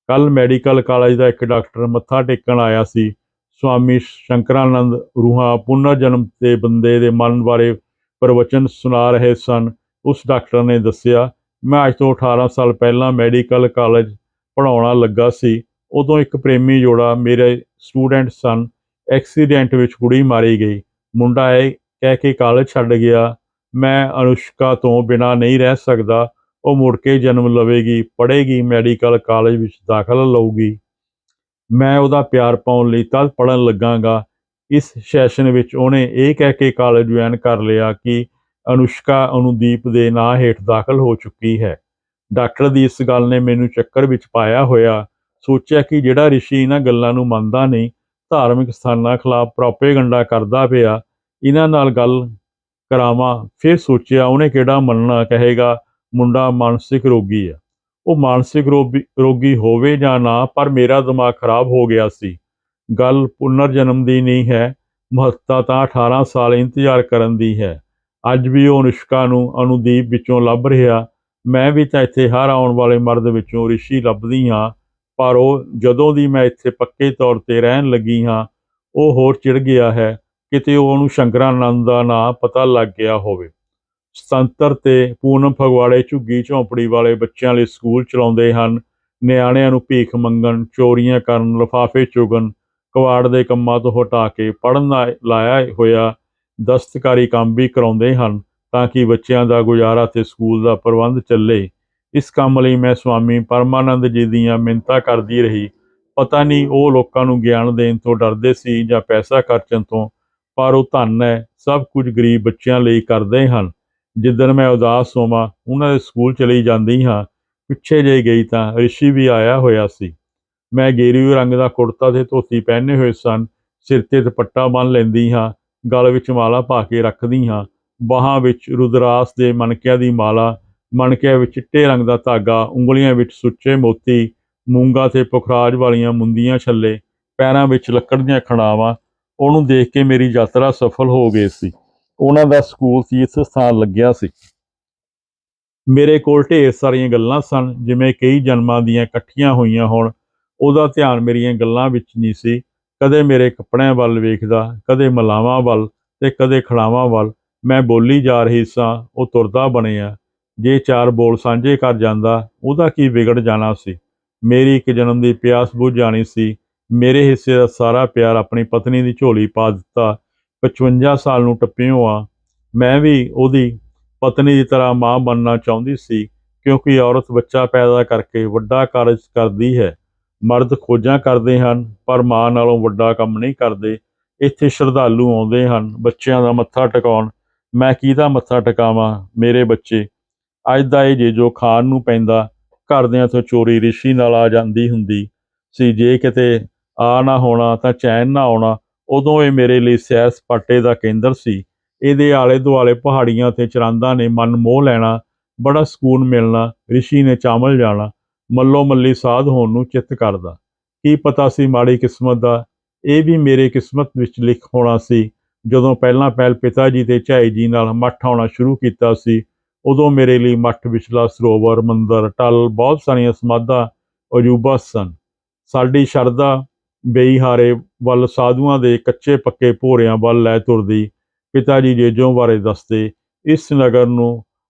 ਕੱਲ੍ਹ ਮੈਡੀਕਲ ਕਾਲਜ ਦਾ ਇੱਕ ਡਾਕਟਰ ਮੱਥਾ ਟੇਕਣ ਆਇਆ ਸੀ। ਸਵਾਮੀ ਸ਼ੰਕਰਾਨੰਦ ਰੂਹਾਂ ਪੁਨਰ ਜਨਮ ਦੇ ਬੰਦੇ ਦੇ ਮਨ ਬਾਰੇ ਪ੍ਰਵਚਨ ਸੁਣਾ ਰਹੇ ਸਨ। ਉਸ ਡਾਕਟਰ ਨੇ ਦੱਸਿਆ, ਮੈਂ ਅੱਜ ਤੋਂ 18 ਸਾਲ ਪਹਿਲਾਂ ਮੈਡੀਕਲ ਕਾਲਜ ਪੜ੍ਹਾਉਣਾ ਲੱਗਾ ਸੀ। ਉਦੋਂ ਇੱਕ ਪ੍ਰੇਮੀ ਜੋੜਾ ਮੇਰੇ ਸਟੂਡੈਂਟ ਸਨ। ਐਕਸੀਡੈਂਟ ਵਿੱਚ ਕੁੜੀ ਮਾਰੀ ਗਈ। ਮੁੰਡਾ ਇਹ ਕਹਿ ਕੇ ਕਾਲਜ ਛੱਡ ਗਿਆ, ਮੈਂ ਅਨੁਸ਼ਕਾ ਤੋਂ ਬਿਨਾਂ ਨਹੀਂ ਰਹਿ ਸਕਦਾ। ਉਹ ਮੁੜ ਕੇ ਜਨਮ ਲਵੇਗੀ, ਪੜ੍ਹੇਗੀ, ਮੈਡੀਕਲ ਕਾਲਜ ਵਿੱਚ ਦਾਖਲਾ ਲਊਗੀ। ਮੈਂ ਉਹਦਾ ਪਿਆਰ ਪਾਉਣ ਲਈ ਤਦ ਪੜ੍ਹਨ ਲੱਗਾਂਗਾ। ਇਸ ਸੈਸ਼ਨ ਵਿੱਚ ਉਹਨੇ ਇਹ ਕਹਿ ਕੇ ਕਾਲਜ ਜੁਆਇਨ ਕਰ ਲਿਆ ਕਿ ਅਨੁਸ਼ਕਾ ਅਨੁਦੀਪ ਦੇ ਨਾਂ ਹੇਠ ਦਾਖਲ ਹੋ ਚੁੱਕੀ ਹੈ। ਡਾਕਟਰ ਦੀ ਇਸ ਗੱਲ ਨੇ ਮੈਨੂੰ ਚੱਕਰ ਵਿੱਚ ਪਾਇਆ ਹੋਇਆ। ਸੋਚਿਆ ਕਿ ਜਿਹੜਾ ਰਿਸ਼ੀ ਇਹਨਾਂ ਗੱਲਾਂ ਨੂੰ ਮੰਨਦਾ ਨਹੀਂ, ਧਾਰਮਿਕ ਸਥਾਨਾਂ ਖਿਲਾਫ ਪ੍ਰੋਪੇਗੰਡਾ ਕਰਦਾ ਪਿਆ, ਇਹਨਾਂ ਨਾਲ ਗੱਲ ਕਰਾਵਾਂ। ਫਿਰ ਸੋਚਿਆ ਉਹਨੇ ਕਿਹੜਾ ਮੰਨਣਾ, ਕਹੇਗਾ ਮੁੰਡਾ ਮਾਨਸਿਕ ਰੋਗੀ ਆ। ਉਹ ਮਾਨਸਿਕ ਰੋਗੀ ਹੋਵੇ ਜਾਂ ਨਾ, ਪਰ ਮੇਰਾ ਦਿਮਾਗ ਖਰਾਬ ਹੋ ਗਿਆ ਸੀ। ਗੱਲ ਪੁਨਰ ਜਨਮ ਦੀ ਨਹੀਂ ਹੈ, ਮਹੱਤਤਾ ਤਾਂ 18 ਸਾਲ ਇੰਤਜ਼ਾਰ ਕਰਨ ਦੀ ਹੈ। ਅੱਜ ਵੀ ਉਹ ਅਨੁਸ਼ਕਾ ਨੂੰ ਅਨੁਦੀਪ ਵਿੱਚੋਂ ਲੱਭ ਰਿਹਾ। ਮੈਂ ਵੀ ਤਾਂ ਇੱਥੇ ਹਰ ਆਉਣ ਵਾਲੇ ਮਰਦ ਵਿੱਚੋਂ ਰਿਸ਼ੀ ਲੱਭਦੀ ਹਾਂ, ਪਰ ਉਹ ਜਦੋਂ ਦੀ ਮੈਂ ਇੱਥੇ ਪੱਕੇ ਤੌਰ 'ਤੇ ਰਹਿਣ ਲੱਗੀ ਹਾਂ, ਉਹ ਹੋਰ ਚਿੜ ਗਿਆ ਹੈ। ਕਿਤੇ ਉਹਨੂੰ ਸ਼ੰਕਰਾਨੰਦ ਦਾ ਨਾਂ ਪਤਾ ਲੱਗ ਗਿਆ ਹੋਵੇ। ਸੁਤੰਤਰ ਤੇ ਪੂਨਮ ਫਗਵਾੜੇ ਝੁੱਗੀ ਝੌਂਪੜੀ ਵਾਲੇ ਬੱਚਿਆਂ ਲਈ ਸਕੂਲ ਚਲਾਉਂਦੇ ਹਨ। ਨਿਆਣਿਆਂ ਨੂੰ ਭੀਖ ਮੰਗਣ, ਚੋਰੀਆਂ ਕਰਨ, ਲਿਫਾਫੇ ਚੁਗਣ, ਕਬਾੜ ਦੇ ਕੰਮਾਂ ਤੋਂ ਹਟਾ ਕੇ ਪੜ੍ਹਨ ਲਾਇਆ ਹੋਇਆ ਦਸਤਕਾਰੀ ਕੰਮ ਵੀ ਕਰਾਉਂਦੇ ਹਨ, ਤਾਂ ਕਿ ਬੱਚਿਆਂ ਦਾ ਗੁਜ਼ਾਰਾ ਤੇ ਸਕੂਲ ਦਾ ਪ੍ਰਬੰਧ ਚੱਲੇ। ਇਸ ਕੰਮ ਲਈ ਮੈਂ ਸਵਾਮੀ ਪਰਮਾਨੰਦ ਜੀ ਦੀਆਂ ਮਿੰਨਤਾਂ ਕਰਦੀ ਰਹੀ। ਪਤਾ ਨਹੀਂ ਉਹ ਲੋਕਾਂ ਨੂੰ ਗਿਆਨ ਦੇਣ ਤੋਂ ਡਰਦੇ ਸੀ ਜਾਂ ਪੈਸਾ ਖਰਚਣ ਤੋਂ, ਪਰ ਉਹ ਧੰਨ ਹੈ, ਸਭ ਕੁਝ ਗਰੀਬ ਬੱਚਿਆਂ ਲਈ ਕਰਦੇ ਹਨ। ਜਿੱਦਣ ਮੈਂ ਉਦਾਸ ਹੋਵਾਂ, ਉਹਨਾਂ ਦੇ ਸਕੂਲ ਚਲੀ ਜਾਂਦੀ ਹਾਂ। ਪਿੱਛੇ ਜਿਹੇ ਗਈ ਤਾਂ ਰਿਸ਼ੀ ਵੀ ਆਇਆ ਹੋਇਆ ਸੀ। ਮੈਂ ਗੇਰੂਏ ਰੰਗ ਦਾ ਕੁੜਤਾ ਤੇ ਧੋਤੀ ਪਹਿਨੇ ਹੋਏ ਸਨ। ਸਿਰ 'ਤੇ ਦੁਪੱਟਾ ਬੰਨ੍ਹ ਲੈਂਦੀ ਹਾਂ, ਗਲ ਵਿੱਚ ਮਾਲਾ ਪਾ ਕੇ ਰੱਖਦੀ ਹਾਂ। ਬਾਹਾਂ ਵਿੱਚ ਰੁਦਰਾਸ ਦੇ ਮਣਕਿਆਂ ਦੀ ਮਾਲਾ, ਮਣਕਿਆਂ ਵਿੱਚ ਚਿੱਟੇ ਰੰਗ ਦਾ ਧਾਗਾ, ਉਂਗਲੀਆਂ ਵਿੱਚ ਸੁੱਚੇ ਮੋਤੀ, ਮੂੰਗਾਂ ਤੇ ਪੁਖਰਾਜ ਵਾਲੀਆਂ ਮੁੰਦੀਆਂ ਛੱਲੇ, ਪੈਰਾਂ ਵਿੱਚ ਲੱਕੜ ਦੀਆਂ ਖੜਾਵਾਂ। ਉਹਨੂੰ ਦੇਖ ਕੇ ਮੇਰੀ ਯਾਤਰਾ ਸਫਲ ਹੋ ਗਈ ਸੀ। ਉਹਨਾਂ ਦਾ ਸਕੂਲ ਤੀਰਥ ਸਥਾਨ ਲੱਗਿਆ ਸੀ। ਮੇਰੇ ਕੋਲ ਢੇਰ ਸਾਰੀਆਂ ਗੱਲਾਂ ਸਨ, ਜਿਵੇਂ ਕਈ ਜਨਮਾਂ ਦੀਆਂ ਇਕੱਠੀਆਂ ਹੋਈਆਂ ਹੋਣ। ਉਹਦਾ ਧਿਆਨ ਮੇਰੀਆਂ ਗੱਲਾਂ ਵਿੱਚ ਨਹੀਂ ਸੀ। ਕਦੇ ਮੇਰੇ ਕੱਪੜਿਆਂ ਵੱਲ ਵੇਖਦਾ, ਕਦੇ ਮਲਾਵਾਂ ਵੱਲ ਤੇ ਕਦੇ ਖੜਾਵਾਂ ਵੱਲ। ਮੈਂ ਬੋਲੀ ਜਾ ਰਹੀ ਸਾਂ, ਉਹ ਤੁਰਦਾ ਬਣਿਆ। ਜੇ 4 ਬੋਲ ਸਾਂਝੇ ਕਰ ਜਾਂਦਾ, ਉਹਦਾ ਕੀ ਵਿਗੜ ਜਾਣਾ ਸੀ। ਮੇਰੀ ਇੱਕ ਜਨਮ ਦੀ ਪਿਆਸ ਬੁੱਝ ਜਾਣੀ ਸੀ। ਮੇਰੇ ਹਿੱਸੇ ਦਾ ਸਾਰਾ ਪਿਆਰ ਆਪਣੀ ਪਤਨੀ ਦੀ ਝੋਲੀ ਪਾ ਦਿੱਤਾ। 55 ਸਾਲ ਨੂੰ ਟੱਪਿਓ ਆ। ਮੈਂ ਵੀ ਉਹਦੀ ਪਤਨੀ ਦੀ ਤਰ੍ਹਾਂ ਮਾਂ ਬਣਨਾ ਚਾਹੁੰਦੀ ਸੀ, ਕਿਉਂਕਿ ਔਰਤ ਬੱਚਾ ਪੈਦਾ ਕਰਕੇ ਵੱਡਾ ਕਾਰਜ ਕਰਦੀ ਹੈ। ਮਰਦ ਖੋਜਾਂ ਕਰਦੇ ਹਨ, ਪਰ ਮਾਂ ਨਾਲੋਂ ਵੱਡਾ ਕੰਮ ਨਹੀਂ ਕਰਦੇ। ਇੱਥੇ ਸ਼ਰਧਾਲੂ ਆਉਂਦੇ ਹਨ ਬੱਚਿਆਂ ਦਾ ਮੱਥਾ ਟਿਕਾਉਣ। ਮੈਂ ਕਿਹਦਾ ਮੱਥਾ ਟਿਕਾਵਾਂ। ਮੇਰੇ ਬੱਚੇ। ਅੱਜ ਦਾ ਇਹ ਜੇ ਜੋ ਖਾਣ ਨੂੰ ਪੈਂਦਾ, ਘਰਦਿਆਂ ਤੋਂ ਚੋਰੀ ਰਿਸ਼ੀ ਨਾਲ ਆ ਜਾਂਦੀ ਹੁੰਦੀ ਸੀ। ਜੇ ਕਿਤੇ ਆ ਨਾ ਹੋਣਾ ਤਾਂ ਚੈਨ ਨਾ ਆਉਣਾ। ਉਦੋਂ ਇਹ ਮੇਰੇ ਲਈ ਸੈਰ ਸਪਾਟੇ ਦਾ ਕੇਂਦਰ ਸੀ। ਇਹਦੇ ਆਲੇ ਦੁਆਲੇ ਪਹਾੜੀਆਂ ਤੇ ਚਰਾਂਦਾਂ ਨੇ ਮਨ ਮੋਹ ਲੈਣਾ, ਬੜਾ ਸਕੂਨ ਮਿਲਣਾ। ਰਿਸ਼ੀ ਨੇ ਚਾਮਲ ਜਾਣਾ, ਮੱਲੋ ਮੱਲੀ ਸਾਧ ਹੋਣ ਨੂੰ ਚਿੱਤ ਕਰਦਾ। ਕੀ ਪਤਾ ਸੀ ਮਾੜੀ ਕਿਸਮਤ ਦਾ, ਇਹ ਵੀ ਮੇਰੇ ਕਿਸਮਤ ਵਿੱਚ ਲਿਖ ਹੋਣਾ ਸੀ। ਜਦੋਂ ਪਹਿਲਾਂ ਪਹਿਲ ਪਿਤਾ ਜੀ ਤੇ ਝਾਈ ਜੀ ਨਾਲ ਮੱਠ ਆਉਣਾ ਸ਼ੁਰੂ ਕੀਤਾ ਸੀ, ਉਦੋਂ ਮੇਰੇ ਲਈ ਮੱਠ ਵਿਚਲਾ ਸਰੋਵਰ, ਮੰਦਰ, ਟੱਲ, ਬਹੁਤ ਸਾਰੀਆਂ ਸਮਾਧਾਂ ਅਜੂਬਾ ਸਨ। ਸਾਡੀ ਸ਼ਰਧਾ ਬੇਈਹਾਰੇ ਵੱਲ, ਸਾਧੂਆਂ ਦੇ ਕੱਚੇ ਪੱਕੇ ਭੋਰਿਆਂ ਵੱਲ ਲੈ ਤੁਰਦੀ। ਪਿਤਾ ਜੀ ਜੇਜੋਂ ਬਾਰੇ ਦੱਸਦੇ, ਇਸ ਨਗਰ ਨੂੰ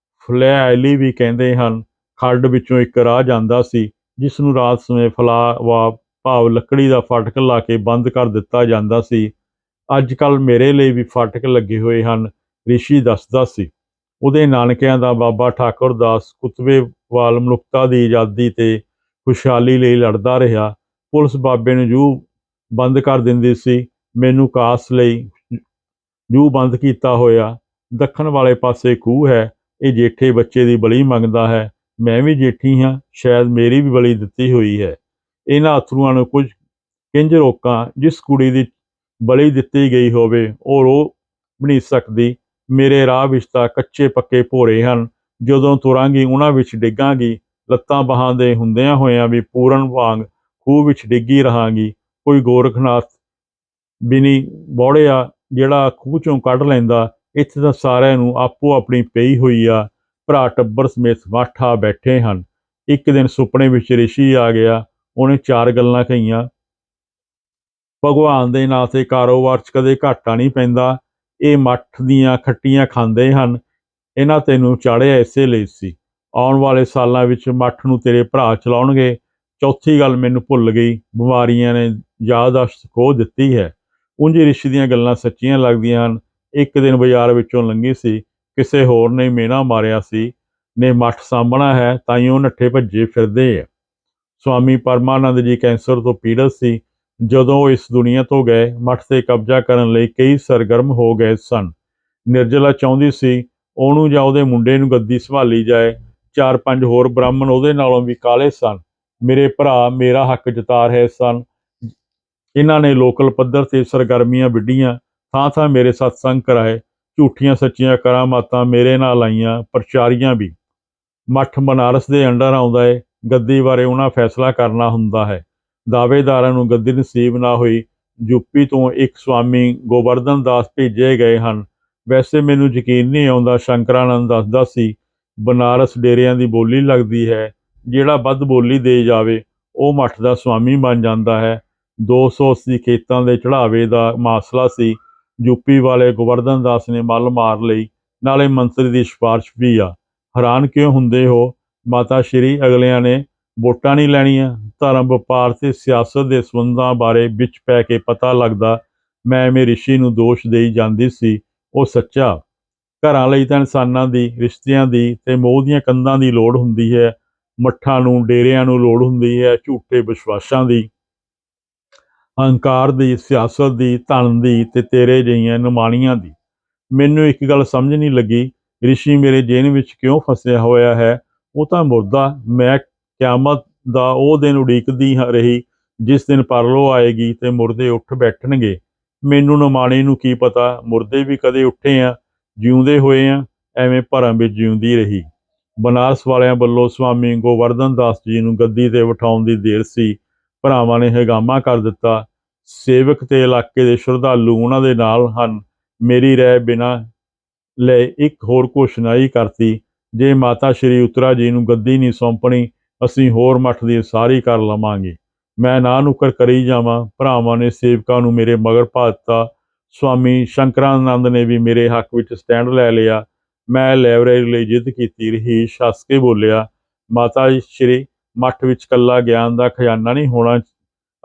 ਫਲੈਅਲੀ ਵੀ ਕਹਿੰਦੇ ਹਨ। ਖੱਡ ਵਿੱਚੋਂ ਇੱਕ ਰਾਹ ਜਾਂਦਾ ਸੀ, ਜਿਸ ਨੂੰ ਰਾਤ ਸਮੇਂ ਫਲਾਵਾ ਭਾਵ ਲੱਕੜੀ ਦਾ ਫਾਟਕ ਲਾ ਕੇ ਬੰਦ ਕਰ ਦਿੱਤਾ ਜਾਂਦਾ ਸੀ। ਅੱਜ ਕੱਲ੍ਹ ਮੇਰੇ ਲਈ ਵੀ ਫਾਟਕ ਲੱਗੇ ਹੋਏ ਹਨ, ਰਿਸ਼ੀ ਦੱਸਦਾ ਸੀ। ਉਹਦੇ ਨਾਨਕਿਆਂ ਦਾ ਬਾਬਾ ਠਾਕੁਰ ਦਾਸ ਕੁਤਬੇਵਾਲ ਮਨੁੱਖਤਾ ਦੀ ਆਜ਼ਾਦੀ ਤੇ ਖੁਸ਼ਹਾਲੀ ਲਈ ਲੜਦਾ ਰਿਹਾ। ਪੁਲਿਸ ਬਾਬੇ ਨੂੰ ਜੂਹ ਬੰਦ ਕਰ ਦਿੰਦੀ ਸੀ। ਮੈਨੂੰ ਕਾਸ ਲਈ ਜੂਹ ਬੰਦ ਕੀਤਾ ਹੋਇਆ। ਦੱਖਣ ਵਾਲੇ ਪਾਸੇ ਖੂਹ ਹੈ। ਇਹ ਜੇਠੇ ਬੱਚੇ ਦੀ ਬਲੀ ਮੰਗਦਾ ਹੈ। ਮੈਂ ਵੀ ਜੇਠੀ ਹਾਂ, ਸ਼ਾਇਦ ਮੇਰੀ ਵੀ ਬਲੀ ਦਿੱਤੀ ਹੋਈ ਹੈ। ਇਹਨਾਂ ਅਥਰੂਆਂ ਨੂੰ ਕਿੰਝ ਰੋਕਾਂ। ਜਿਸ ਕੁੜੀ ਦੀ ਬਲੀ ਦਿੱਤੀ ਗਈ ਹੋਵੇ, ਉਹ ਰੋ ਵੀ ਨਹੀਂ ਸਕਦੀ। ਮੇਰੇ ਰਾਹ ਵਿੱਚ ਤਾਂ ਕੱਚੇ ਪੱਕੇ ਭੋਰੇ ਹਨ। ਜਦੋਂ ਤੁਰਾਂਗੀ ਉਹਨਾਂ ਵਿੱਚ ਡਿੱਗਾਂਗੀ। ਲੱਤਾਂ ਬਾਹਾਂ ਦੇ ਹੁੰਦਿਆਂ ਹੋਇਆਂ ਵੀ ਪੂਰਨ ਵਾਂਗ ਖੂਹ ਵਿੱਚ ਡਿੱਗੀ ਰਹਾਂਗੀ। ਕੋਈ ਗੋਰਖਨਾਥ ਵੀ ਨਹੀਂ ਬੌੜਿਆ ਜਿਹੜਾ ਖੂਹ 'ਚੋਂ ਕੱਢ ਲੈਂਦਾ। ਇੱਥੇ ਤਾਂ ਸਾਰਿਆਂ ਨੂੰ ਆਪੋ ਆਪਣੀ ਪਈ ਹੋਈ ਆ। ਭਰਾ ਟੱਬਰ ਸਮੇਤ ਮੱਠ ਆ ਬੈਠੇ ਹਨ। ਇੱਕ ਦਿਨ ਸੁਪਨੇ ਵਿੱਚ ਰਿਸ਼ੀ ਆ ਗਿਆ। ਉਹਨੇ 4 ਗੱਲਾਂ ਕਹੀਆਂ। ਭਗਵਾਨ ਦੇ ਨਾਂ 'ਤੇ ਕਾਰੋਬਾਰ 'ਚ ਕਦੇ ਘਾਟਾ ਨਹੀਂ ਪੈਂਦਾ। ਇਹ ਮੱਠ ਦੀਆਂ ਖੱਟੀਆਂ ਖਾਂਦੇ ਹਨ। ਇਹਨਾਂ ਤੈਨੂੰ ਚਾੜਿਆ ਇਸੇ ਲਈ ਸੀ। ਆਉਣ ਵਾਲੇ ਸਾਲਾਂ ਵਿੱਚ ਮੱਠ ਨੂੰ ਤੇਰੇ ਭਰਾ ਚਲਾਉਣਗੇ। ਚੌਥੀ ਗੱਲ ਮੈਨੂੰ ਭੁੱਲ ਗਈ, ਬਿਮਾਰੀਆਂ ਨੇ ਯਾਦਦਾਸ਼ਤ ਖੋਹ ਦਿੱਤੀ ਹੈ। ਉਂਝ ਰਿਸ਼ੀ ਦੀਆਂ ਗੱਲਾਂ ਸੱਚੀਆਂ ਲੱਗਦੀਆਂ ਹਨ। ਇੱਕ ਦਿਨ ਬਾਜ਼ਾਰ ਵਿੱਚੋਂ ਲੰਘੀ ਸੀ, ਕਿਸੇ ਹੋਰ ਨੇ ਮਿਹਣਾ ਮਾਰਿਆ ਸੀ, ਨੇ ਮੱਠ ਸਾਂਭਣਾ ਹੈ ਤਾਈਓ ਨੱਠੇ ਭੱਜੇ ਫਿਰਦੇ ਆ। ਸਵਾਮੀ ਪਰਮਾਨੰਦ ਜੀ ਕੈਂਸਰ ਤੋਂ ਪੀੜਤ ਸੀ। ਜਦੋਂ ਉਹ ਇਸ ਦੁਨੀਆ ਤੋਂ ਗਏ, ਮੱਠ 'ਤੇ ਕਬਜ਼ਾ ਕਰਨ ਲਈ ਕਈ ਸਰਗਰਮ ਹੋ ਗਏ ਸਨ। ਨਿਰਜਲਾ ਚਾਹੁੰਦੀ ਸੀ ਉਹਨੂੰ ਜਾਂ ਉਹਦੇ ਮੁੰਡੇ ਨੂੰ ਗੱਦੀ ਸੰਭਾਲੀ ਜਾਏ। 4-5 ਹੋਰ ਬ੍ਰਾਹਮਣ ਉਹਦੇ ਨਾਲੋਂ ਵੀ ਕਾਹਲੇ ਸਨ। ਮੇਰੇ ਭਰਾ ਮੇਰਾ ਹੱਕ ਜਤਾ ਰਹੇ ਸਨ। ਇਹਨਾਂ ਨੇ ਲੋਕਲ ਪੱਧਰ 'ਤੇ ਸਰਗਰਮੀਆਂ ਵਿੱਢੀਆਂ, ਥਾਂ-ਥਾਂ ਮੇਰੇ ਸਤਸੰਗ ਕਰਾਏ, ਝੂਠੀਆਂ ਸੱਚੀਆਂ ਕਰਾਮਾਤਾਂ ਮੇਰੇ ਨਾਲ ਆਈਆਂ, ਪ੍ਰਚਾਰੀਆਂ ਵੀ। ਮੱਠ ਬਨਾਰਸ ਦੇ ਅੰਡਰ ਆਉਂਦਾ ਏ। ਗੱਦੀ ਬਾਰੇ ਉਹਨਾਂ ਫੈਸਲਾ ਕਰਨਾ ਹੁੰਦਾ ਹੈ। ਦਾਅਵੇਦਾਰਾਂ ਨੂੰ ਗੱਦੀ ਨਸੀਬ ਨਾ ਹੋਈ। ਯੂਪੀ ਤੋਂ ਇੱਕ ਸਵਾਮੀ ਗੋਵਰਧਨ ਦਾਸ ਭੇਜੇ ਗਏ ਹਨ। ਵੈਸੇ ਮੈਨੂੰ ਯਕੀਨ ਨਹੀਂ ਆਉਂਦਾ। ਸ਼ੰਕਰਾਨੰਦ ਦੱਸਦਾ ਸੀ, ਬਨਾਰਸ ਡੇਰਿਆਂ ਦੀ ਬੋਲੀ ਲੱਗਦੀ ਹੈ। ਜਿਹੜਾ ਵੱਧ ਬੋਲੀ ਦੇ ਜਾਵੇ ਉਹ ਮੱਠ ਦਾ ਸਵਾਮੀ ਬਣ ਜਾਂਦਾ ਹੈ। 280 ਖੇਤਾਂ ਦੇ ਚੜ੍ਹਾਵੇ ਦਾ ਮਾਸਲਾ ਸੀ। ਯੂਪੀ ਵਾਲੇ ਗੋਵਰਧਨ ਦਾਸ ਨੇ ਮੱਲ ਮਾਰ ਲਈ, ਨਾਲੇ ਮੰਤਰੀ ਦੀ ਸਿਫਾਰਿਸ਼ ਵੀ ਆ। ਹੈਰਾਨ ਕਿਉਂ ਹੁੰਦੇ ਹੋ ਮਾਤਾ ਸ਼੍ਰੀ? ਅਗਲਿਆਂ ਨੇ ਵੋਟਾਂ ਨਹੀਂ ਲੈਣੀਆਂ। ਧਰਮ, ਵਪਾਰ ਤੇ ਸਿਆਸਤ ਦੇ ਸੰਬੰਧਾਂ ਬਾਰੇ ਵਿੱਚ ਪੈ ਕੇ ਪਤਾ ਲੱਗਦਾ। ਮੈਂ ਐਵੇਂ ਰਿਸ਼ੀ ਨੂੰ ਦੋਸ਼ ਦੇਈ ਜਾਂਦੀ ਸੀ, ਉਹ ਸੱਚਾ। ਘਰਾਂ ਲਈ ਤਾਂ ਇਨਸਾਨਾਂ ਦੀ, ਰਿਸ਼ਤਿਆਂ ਦੀ ਤੇ ਮੋਹ ਦੀਆਂ ਕੰਧਾਂ ਦੀ ਲੋੜ ਹੁੰਦੀ ਹੈ। ਮੱਠਾਂ ਨੂੰ, ਡੇਰਿਆਂ ਨੂੰ ਲੋੜ ਹੁੰਦੀ ਹੈ ਝੂਠੇ ਵਿਸ਼ਵਾਸਾਂ ਦੀ, ਹੰਕਾਰ ਦੀ, ਸਿਆਸਤ ਦੀ, ਧਨ ਦੀ ਤੇ ਤੇਰੇ ਜਿਹੀਆਂ ਨਿਮਾਣੀਆਂ ਦੀ। ਮੈਨੂੰ ਇੱਕ ਗੱਲ ਸਮਝ ਨਹੀਂ ਲੱਗੀ, ਰਿਸ਼ੀ ਮੇਰੇ ਜੇਨ ਵਿੱਚ ਕਿਉਂ ਫਸਿਆ ਹੋਇਆ ਹੈ? ਉਹ ਤਾਂ ਮੁਰਦਾ। ਮੈਂ ਕਿਆਮਤ ਦਾ ਉਹ ਦਿਨ ਉਡੀਕਦੀ ਰਹੀ ਜਿਸ ਦਿਨ ਪਰਲੋ ਆਏਗੀ ਤੇ ਮੁਰਦੇ ਉੱਠ ਬੈਠਣਗੇ। ਮੈਨੂੰ ਨਿਮਾਣੀ ਨੂੰ ਕੀ ਪਤਾ, ਮੁਰਦੇ ਵੀ ਕਦੇ ਉੱਠੇ ਆ, ਜਿਉਂਦੇ ਹੋਏ ਆ। ਐਵੇਂ ਭਰਮ ਵਿੱਚ ਜਿਉਂਦੀ ਰਹੀ। ਬਨਾਰਸ ਵਾਲਿਆਂ ਵੱਲੋਂ ਸਵਾਮੀ ਗੋਵਰਧਨ ਦਾਸ ਜੀ ਨੂੰ ਗੱਦੀ 'ਤੇ ਬਿਠਾਉਣ ਦੀ ਦੇਰ ਸੀ। ਭਰਾਵਾਂ ਨੇ ਹੰਗਾਮਾ ਕਰ ਦਿੱਤਾ। ਸੇਵਕ ਤੇ ਇਲਾਕੇ ਦੇ ਸ਼ਰਧਾਲੂ ਉਹਨਾਂ ਦੇ ਨਾਲ ਹਨ। ਮੇਰੀ ਰਾਏ ਬਿਨਾਂ ਲਏ ਇੱਕ ਹੋਰ ਘੋਸ਼ਣਾ ਹੀ ਕਰਤੀ, ਜੇ ਮਾਤਾ ਸ਼੍ਰੀ ਉਤਰਾ ਜੀ ਨੂੰ ਗੱਦੀ ਨਹੀਂ ਸੌਂਪਣੀ, ਅਸੀਂ ਹੋਰ ਮੱਠ ਦੀ ਉਸਾਰੀ ਕਰ ਲਵਾਂਗੇ। ਮੈਂ ਨਾ ਨੁੱਕਰ ਕਰੀ ਜਾਵਾਂ। ਭਰਾਵਾਂ ਨੇ ਸੇਵਕਾਂ ਨੂੰ ਮੇਰੇ ਮਗਰ ਪਾ ਦਿੱਤਾ। ਸਵਾਮੀ ਸ਼ੰਕਰਾਨੰਦ ਨੇ ਵੀ ਮੇਰੇ ਹੱਕ ਵਿੱਚ ਸਟੈਂਡ ਲੈ ਲਿਆ। ਮੈਂ ਲਾਇਬ੍ਰੇਰੀ ਲਈ ਜਿੱਦ ਕੀਤੀ। ਰਹੀਸ਼ ਹੱਸ ਕੇ ਬੋਲਿਆ, ਮਾਤਾ ਸ਼੍ਰੀ, ਮੱਠ ਵਿੱਚ ਕੱਲਾ ਗਿਆਨ ਦਾ ਖਜ਼ਾਨਾ ਨਹੀਂ ਹੋਣਾ।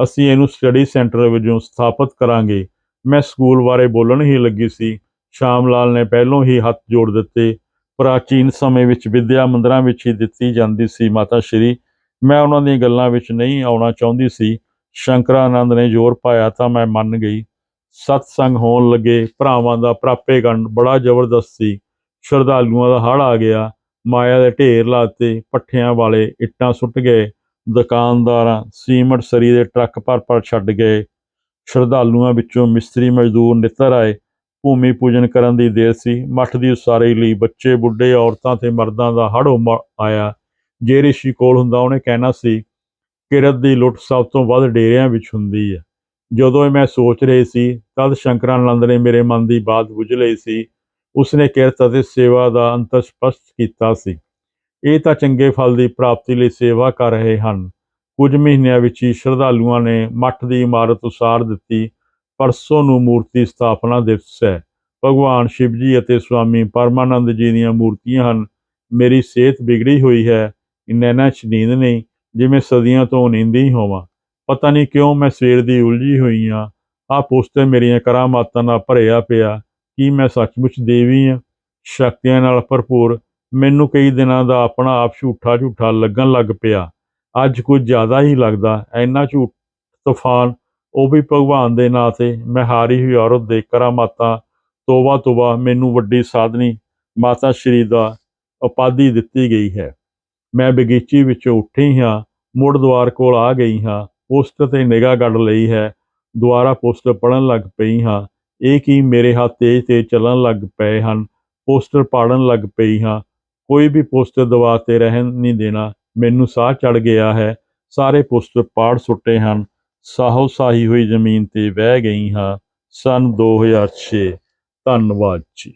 ਅਸੀਂ ਇਹਨੂੰ ਸਟੱਡੀ ਸੈਂਟਰ ਵਜੋਂ ਸਥਾਪਿਤ ਕਰਾਂਗੇ। ਮੈਂ ਸਕੂਲ ਬਾਰੇ ਬੋਲਣ ਹੀ ਲੱਗੀ ਸੀ, ਸ਼ਾਮ ਲਾਲ ਨੇ ਪਹਿਲੋਂ ਹੀ ਹੱਥ ਜੋੜ ਦਿੱਤੇ। ਪ੍ਰਾਚੀਨ ਸਮੇਂ ਵਿੱਚ ਵਿੱਦਿਆ ਮੰਦਰਾਂ ਵਿੱਚ ਹੀ ਦਿੱਤੀ ਜਾਂਦੀ ਸੀ ਮਾਤਾ ਸ਼੍ਰੀ। ਮੈਂ ਉਹਨਾਂ ਦੀਆਂ ਗੱਲਾਂ ਵਿੱਚ ਨਹੀਂ ਆਉਣਾ ਚਾਹੁੰਦੀ ਸੀ। ਸ਼ੰਕਰਾਨੰਦ ਨੇ ਜ਼ੋਰ ਪਾਇਆ ਤਾਂ ਮੈਂ ਮੰਨ ਗਈ। ਸਤਸੰਗ ਹੋਣ ਲੱਗੇ। ਭਰਾਵਾਂ ਦਾ ਪ੍ਰਾਪੇਗੰਡ ਬੜਾ ਜ਼ਬਰਦਸਤ ਸੀ। ਸ਼ਰਧਾਲੂਆਂ ਦਾ ਹੜ੍ਹ ਆ ਗਿਆ। ਮਾਇਆ ਦੇ ਢੇਰ ਲਾਤੇ। ਭੱਠਿਆਂ ਵਾਲੇ ਇੱਟਾਂ ਸੁੱਟ ਗਏ। ਦੁਕਾਨਦਾਰਾਂ ਸੀਮਟ ਸਰੀ ਦੇ ਟਰੱਕ ਭਰ ਛੱਡ ਗਏ। ਸ਼ਰਧਾਲੂਆਂ ਵਿੱਚੋਂ ਮਿਸਤਰੀ ਮਜ਼ਦੂਰ ਨਿੱਤਰ ਆਏ। ਭੂਮੀ ਪੂਜਨ ਕਰਨ ਦੀ ਦੇਰ ਸੀ। ਮੱਠ ਦੀ ਉਸਾਰੀ ਲਈ ਬੱਚੇ, ਬੁੱਢੇ, ਔਰਤਾਂ ਤੇ ਮਰਦਾਂ ਦਾ ਹੜ੍ਹ ਆਇਆ। ਜੇ ਰਿਸ਼ੀ ਕੋਲ ਹੁੰਦਾ ਉਹਨੇ ਕਹਿਣਾ ਸੀ, ਕਿਰਤ ਦੀ ਲੁੱਟ ਸਭ ਤੋਂ ਵੱਧ ਡੇਰਿਆਂ ਵਿੱਚ ਹੁੰਦੀ ਹੈ। ਜਦੋਂ ਮੈਂ ਸੋਚ ਰਹੀ ਸੀ ਤਦ ਸ਼ੰਕਰਾਨੰਦ ਨੇ ਮੇਰੇ ਮਨ ਦੀ ਬਾਤ ਬੁੱਝ ਲਈ ਸੀ। ਉਸਨੇ ਕਿਰਤ ਅਤੇ ਸੇਵਾ ਦਾ ਅੰਤਰ ਸਪਸ਼ਟ ਕੀਤਾ ਸੀ। ਇਹ ਤਾਂ ਚੰਗੇ ਫਲ ਦੀ ਪ੍ਰਾਪਤੀ ਲਈ ਸੇਵਾ ਕਰ ਰਹੇ ਹਨ। ਕੁਝ ਮਹੀਨਿਆਂ ਵਿੱਚ ਹੀ ਸ਼ਰਧਾਲੂਆਂ ਨੇ ਮੱਠ ਦੀ ਇਮਾਰਤ ਉਸਾਰ ਦਿੱਤੀ। ਪਰਸੋਂ ਨੂੰ ਮੂਰਤੀ ਸਥਾਪਨਾ ਦਿਵਸ ਹੈ। ਭਗਵਾਨ ਸ਼ਿਵ ਜੀ ਅਤੇ ਸਵਾਮੀ ਪਰਮਾਨੰਦ ਜੀ ਦੀਆਂ ਮੂਰਤੀਆਂ ਹਨ। ਮੇਰੀ ਸਿਹਤ ਵਿਗੜੀ ਹੋਈ ਹੈ। ਨੈਣਾਂ 'ਚ ਨੀਂਦ ਨਹੀਂ, ਜਿਵੇਂ ਸਦੀਆਂ ਤੋਂ ਨੀਂਦੀ ਹੋਵਾਂ। ਪਤਾ ਨਹੀਂ ਕਿਉਂ ਮੈਂ ਸਵੇਰ ਦੀ ਉਲਝੀ ਹੋਈ ਹਾਂ। ਆਹ ਪੁਸਤਕ ਮੇਰੀਆਂ ਕਰਾਮਾਤਾਂ ਨਾਲ ਭਰਿਆ ਪਿਆ। ਕੀ ਮੈਂ ਸੱਚਮੁੱਚ ਦੇਵੀ ਹਾਂ, ਸ਼ਕਤੀਆਂ ਨਾਲ ਭਰਪੂਰ? ਮੈਨੂੰ ਕਈ ਦਿਨਾਂ ਦਾ ਆਪਣਾ ਆਪ ਝੂਠਾ ਝੂਠਾ ਲੱਗਣ ਲੱਗ ਪਿਆ। ਅੱਜ ਕੁਝ ਜ਼ਿਆਦਾ ਹੀ ਲੱਗਦਾ। ਇੰਨਾ ਝੂਠ ਤੂਫਾਨ, ਉਹ ਵੀ ਭਗਵਾਨ ਦੇ ਨਾਂ 'ਤੇ। ਮੈਂ ਹਾਰੀ ਹੋਈ ਔਰਤ ਦੇ ਕਰਾਮਾਤਾਂ। ਤੋਬਾ ਤੋਬਾ, ਮੈਨੂੰ ਵੱਡੀ ਸਾਧਨੀ ਮਾਤਾ ਸ਼੍ਰੀ ਦਾ ਉਪਾਧੀ ਦਿੱਤੀ ਗਈ ਹੈ। ਮੈਂ ਬਗੀਚੀ ਵਿੱਚੋਂ ਉੱਠੀ ਹਾਂ, ਮੁੜ ਦੁਆਰ ਕੋਲ ਆ ਗਈ ਹਾਂ। ਪੋਸਟਰ 'ਤੇ ਨਿਗਾਹ ਗੱਡ ਲਈ ਹੈ। ਦੁਬਾਰਾ ਪੋਸਟਰ ਪੜ੍ਹਨ ਲੱਗ ਪਈ ਹਾਂ। ਇਹ ਕੀ, ਮੇਰੇ ਹੱਥ ਤੇਜ਼ ਚੱਲਣ ਲੱਗ ਪਏ ਹਨ। ਪੋਸਟਰ ਪਾੜਨ ਲੱਗ ਪਈ ਹਾਂ। ਕੋਈ ਵੀ ਪੋਸਟਰ ਦਬਾ 'ਤੇ ਰਹਿਣ ਨਹੀਂ ਦੇਣਾ। ਮੈਨੂੰ ਸਾਹ ਚੜ੍ਹ ਗਿਆ ਹੈ। ਸਾਰੇ ਪੋਸਟਰ ਪਾੜ ਸੁੱਟੇ ਹਨ। ਸਾਹੋ ਸਾਹੀ ਹੋਈ ਜ਼ਮੀਨ 'ਤੇ ਬਹਿ ਗਈ ਹਾਂ। ਸੰਨ 2006। ਧੰਨਵਾਦ ਜੀ।